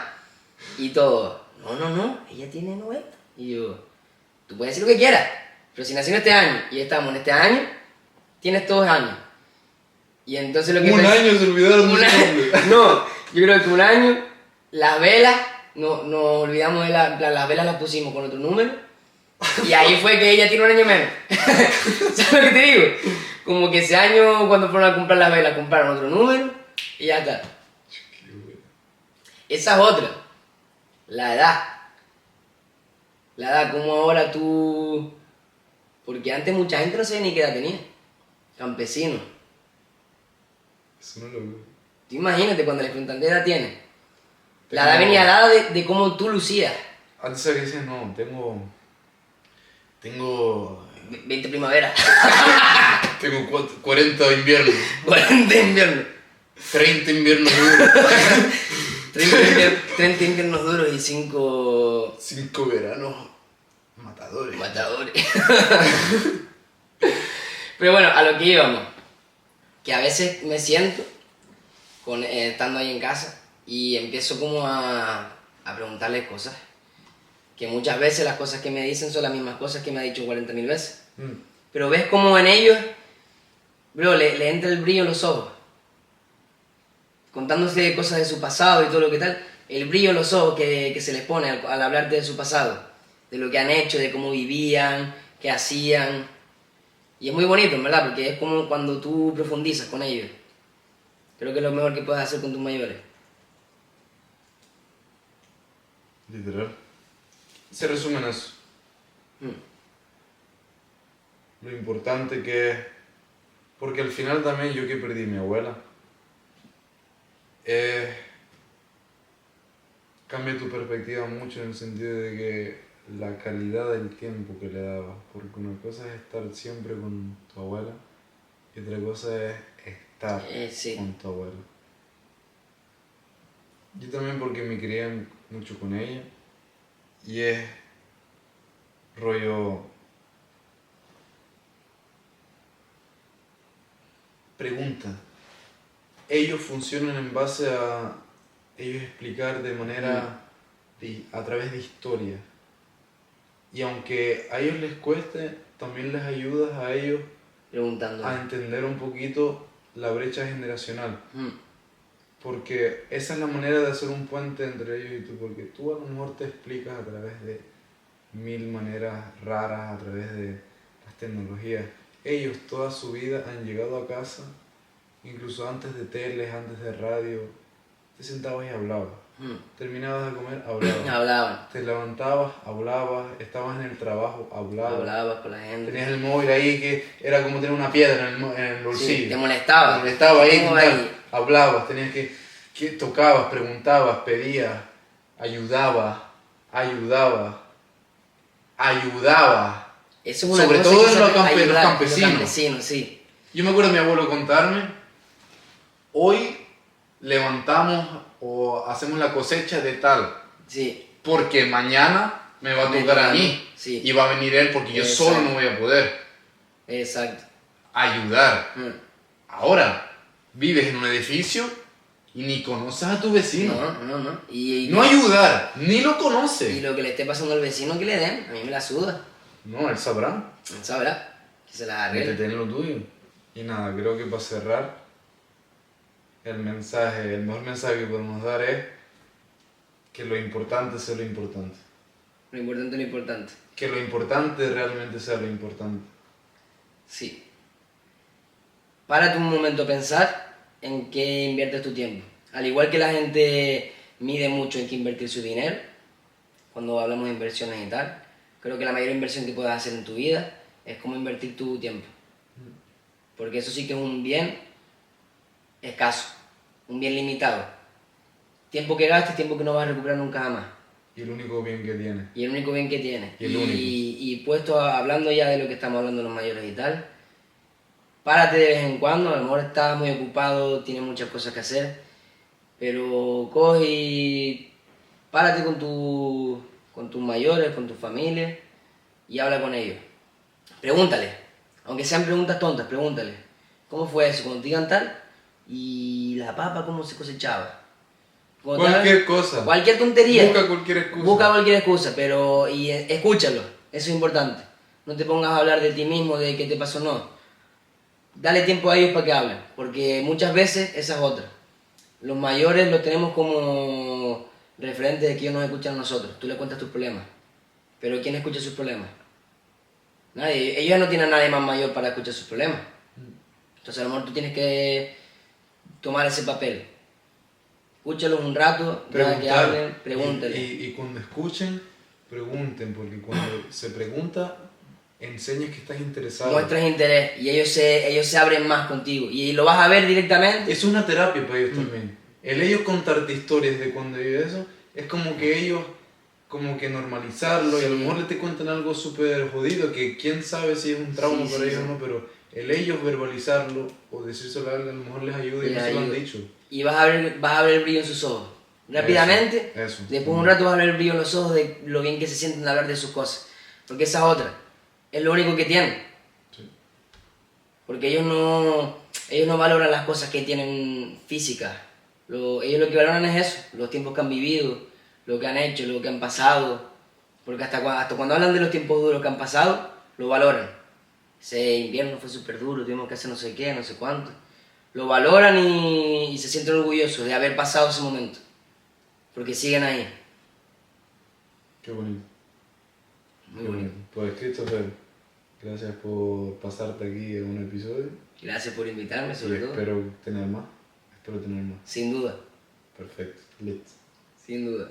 [SPEAKER 1] Y todo, no, ella tiene 90. Y yo, tú puedes decir lo que quieras, pero si nació en este año y estamos en este año, tienes todos años. Y entonces lo que
[SPEAKER 2] un año se olvidaron de su nombre.
[SPEAKER 1] No, yo creo que un año, las velas, nos olvidamos de las velas las pusimos con otro número. Y ahí fue que ella tiene un año menos. ¿Sabes lo que te digo? Como que ese año, cuando fueron a comprar las velas, compraron otro número y ya está. Esa es otra. La edad. La edad, como ahora tú... Porque antes mucha gente no sabía ni qué edad tenía. Campesinos.
[SPEAKER 2] Eso no lo veo.
[SPEAKER 1] Tú imagínate cuando les preguntan qué edad tienes. La edad venía dada de cómo tú lucías.
[SPEAKER 2] Antes se decía, no, tengo
[SPEAKER 1] 20 primavera.
[SPEAKER 2] Tengo 40 inviernos.
[SPEAKER 1] 40 inviernos.
[SPEAKER 2] 30 inviernos duros.
[SPEAKER 1] 30 inviernos duros y 5
[SPEAKER 2] veranos matadores.
[SPEAKER 1] Pero bueno, a lo que íbamos. Que a veces me siento, estando ahí en casa, y empiezo como a preguntarles cosas. Que muchas veces las cosas que me dicen son las mismas cosas que me ha dicho 40.000 veces. Pero ves como en ellos, bro, le entra el brillo en los ojos. Contándose cosas de su pasado y todo lo que tal, el brillo en los ojos que se les pone al hablarte de su pasado, de lo que han hecho, de cómo vivían, qué hacían. Y es muy bonito, en verdad, porque es como cuando tú profundizas con ellos. Creo que es lo mejor que puedes hacer con tus mayores.
[SPEAKER 2] Literal. Se resume en eso. Lo importante que es... Porque al final también yo que perdí a mi abuela, cambia tu perspectiva mucho en el sentido de que la calidad del tiempo que le daba, porque una cosa es estar siempre con tu abuela y otra cosa es estar
[SPEAKER 1] Sí.
[SPEAKER 2] con tu abuela. Yo también porque me crié mucho con ella y es rollo pregunta. Ellos funcionan en base a ellos explicar de manera a través de historia. Y aunque a ellos les cueste, también les ayudas a ellos
[SPEAKER 1] Preguntando.
[SPEAKER 2] a entender un poquito la brecha generacional. Porque esa es la manera de hacer un puente entre ellos y tú, porque tú a lo mejor te explicas a través de 1000 maneras raras, a través de las tecnologías. Ellos toda su vida han llegado a casa, incluso antes de teles, antes de radio, te sentabas y hablabas. Terminabas de comer,
[SPEAKER 1] Hablaban.
[SPEAKER 2] Te levantabas, hablabas, estabas en el trabajo,
[SPEAKER 1] Hablabas con la gente.
[SPEAKER 2] Tenías el móvil ahí que era como tener una piedra en el bolsillo.
[SPEAKER 1] Sí, te molestaba.
[SPEAKER 2] Te molestaba ahí. Hablabas, tenías que tocabas, preguntabas, pedías, ayudabas.
[SPEAKER 1] Eso es una
[SPEAKER 2] sobre
[SPEAKER 1] cosa
[SPEAKER 2] todo
[SPEAKER 1] que
[SPEAKER 2] en los
[SPEAKER 1] ayudar,
[SPEAKER 2] campesinos.
[SPEAKER 1] Los campesinos, sí.
[SPEAKER 2] Yo me acuerdo de mi abuelo contarme, hoy levantamos o hacemos la cosecha de tal,
[SPEAKER 1] Sí.
[SPEAKER 2] porque mañana me va a tocar a mí,
[SPEAKER 1] Sí.
[SPEAKER 2] y va a venir él porque yo solo no voy a poder
[SPEAKER 1] Exacto.
[SPEAKER 2] ayudar.
[SPEAKER 1] Mm.
[SPEAKER 2] Ahora, vives en un edificio y ni conoces a tu vecino.
[SPEAKER 1] No.
[SPEAKER 2] No ayudar, ni lo
[SPEAKER 1] Y
[SPEAKER 2] conoce.
[SPEAKER 1] lo que le esté pasando al vecino que le den, a mí me la suda.
[SPEAKER 2] No, él sabrá.
[SPEAKER 1] Él sabrá que se las arregle.
[SPEAKER 2] Métete en lo tuyo. Y nada, creo que para cerrar, el mejor mensaje que podemos dar es que lo importante sea lo importante.
[SPEAKER 1] Lo importante es lo importante.
[SPEAKER 2] Que lo importante realmente sea lo importante.
[SPEAKER 1] Sí. Párate un momento a pensar en qué inviertes tu tiempo. Al igual que la gente mide mucho en qué invertir su dinero, cuando hablamos de inversiones y tal, creo que la mayor inversión que puedes hacer en tu vida es cómo invertir tu tiempo. Porque eso sí que es un bien escaso, un bien limitado. Tiempo que gastes, tiempo que no vas a recuperar nunca jamás.
[SPEAKER 2] Y el único bien que tiene.
[SPEAKER 1] Y el único bien que tienes.
[SPEAKER 2] Y el único.
[SPEAKER 1] Y hablando ya de lo que estamos hablando los mayores y tal, párate de vez en cuando, a lo mejor estás muy ocupado, tienes muchas cosas que hacer, pero coge y párate con tus mayores, con tu familia y habla con ellos. Pregúntale, aunque sean preguntas tontas, pregúntale. ¿Cómo fue eso? Cuando te digan tal, y la papa, ¿cómo se cosechaba?
[SPEAKER 2] Cualquier cosa.
[SPEAKER 1] Cualquier tontería.
[SPEAKER 2] Busca cualquier excusa.
[SPEAKER 1] Busca cualquier excusa, pero escúchalo, eso es importante. No te pongas a hablar de ti mismo, de qué te pasó, no. Dale tiempo a ellos para que hablen, porque muchas veces esa es otra. Los mayores los tenemos como referentes de que ellos nos escuchan a nosotros. Tú le cuentas tus problemas, pero ¿quién escucha sus problemas? Nadie. Ellos ya no tienen a nadie más mayor para escuchar sus problemas. Entonces a lo mejor tú tienes que tomar ese papel. Escúchalos un rato, deja que hablen, pregúntale.
[SPEAKER 2] Y cuando escuchen, pregunten, porque cuando se pregunta, enseñas que estás interesado.
[SPEAKER 1] Muestras interés y ellos se abren más contigo. Y lo vas a ver directamente.
[SPEAKER 2] Es una terapia para ellos también. El ellos contarte historias de cuando vive eso, es como que ellos, como que normalizarlo, y a lo mejor te cuentan algo súper jodido, que quién sabe si es un trauma para ellos o no, pero el ellos verbalizarlo o decírselo a alguien, a lo mejor les ayuda y no se lo han dicho.
[SPEAKER 1] Y vas a ver el brillo en sus ojos. Rápidamente,
[SPEAKER 2] Eso.
[SPEAKER 1] después de un rato vas a ver el brillo en los ojos de lo bien que se sienten al hablar de sus cosas. Porque esa otra es lo único que tienen.
[SPEAKER 2] Sí.
[SPEAKER 1] Porque ellos no valoran las cosas que tienen físicas. Ellos lo que valoran es eso, los tiempos que han vivido, lo que han hecho, lo que han pasado. Porque hasta cuando hablan de los tiempos duros que han pasado, lo valoran. Ese invierno fue súper duro, tuvimos que hacer no sé qué, no sé cuánto. Lo valoran y se sienten orgullosos de haber pasado ese momento. Porque siguen ahí.
[SPEAKER 2] Qué bonito.
[SPEAKER 1] Muy bonito.
[SPEAKER 2] Pues Christopher, gracias por pasarte aquí en un episodio.
[SPEAKER 1] Gracias por invitarme, sobre todo.
[SPEAKER 2] Espero tener más.
[SPEAKER 1] Sin duda.
[SPEAKER 2] Perfecto. Listo.
[SPEAKER 1] Sin duda.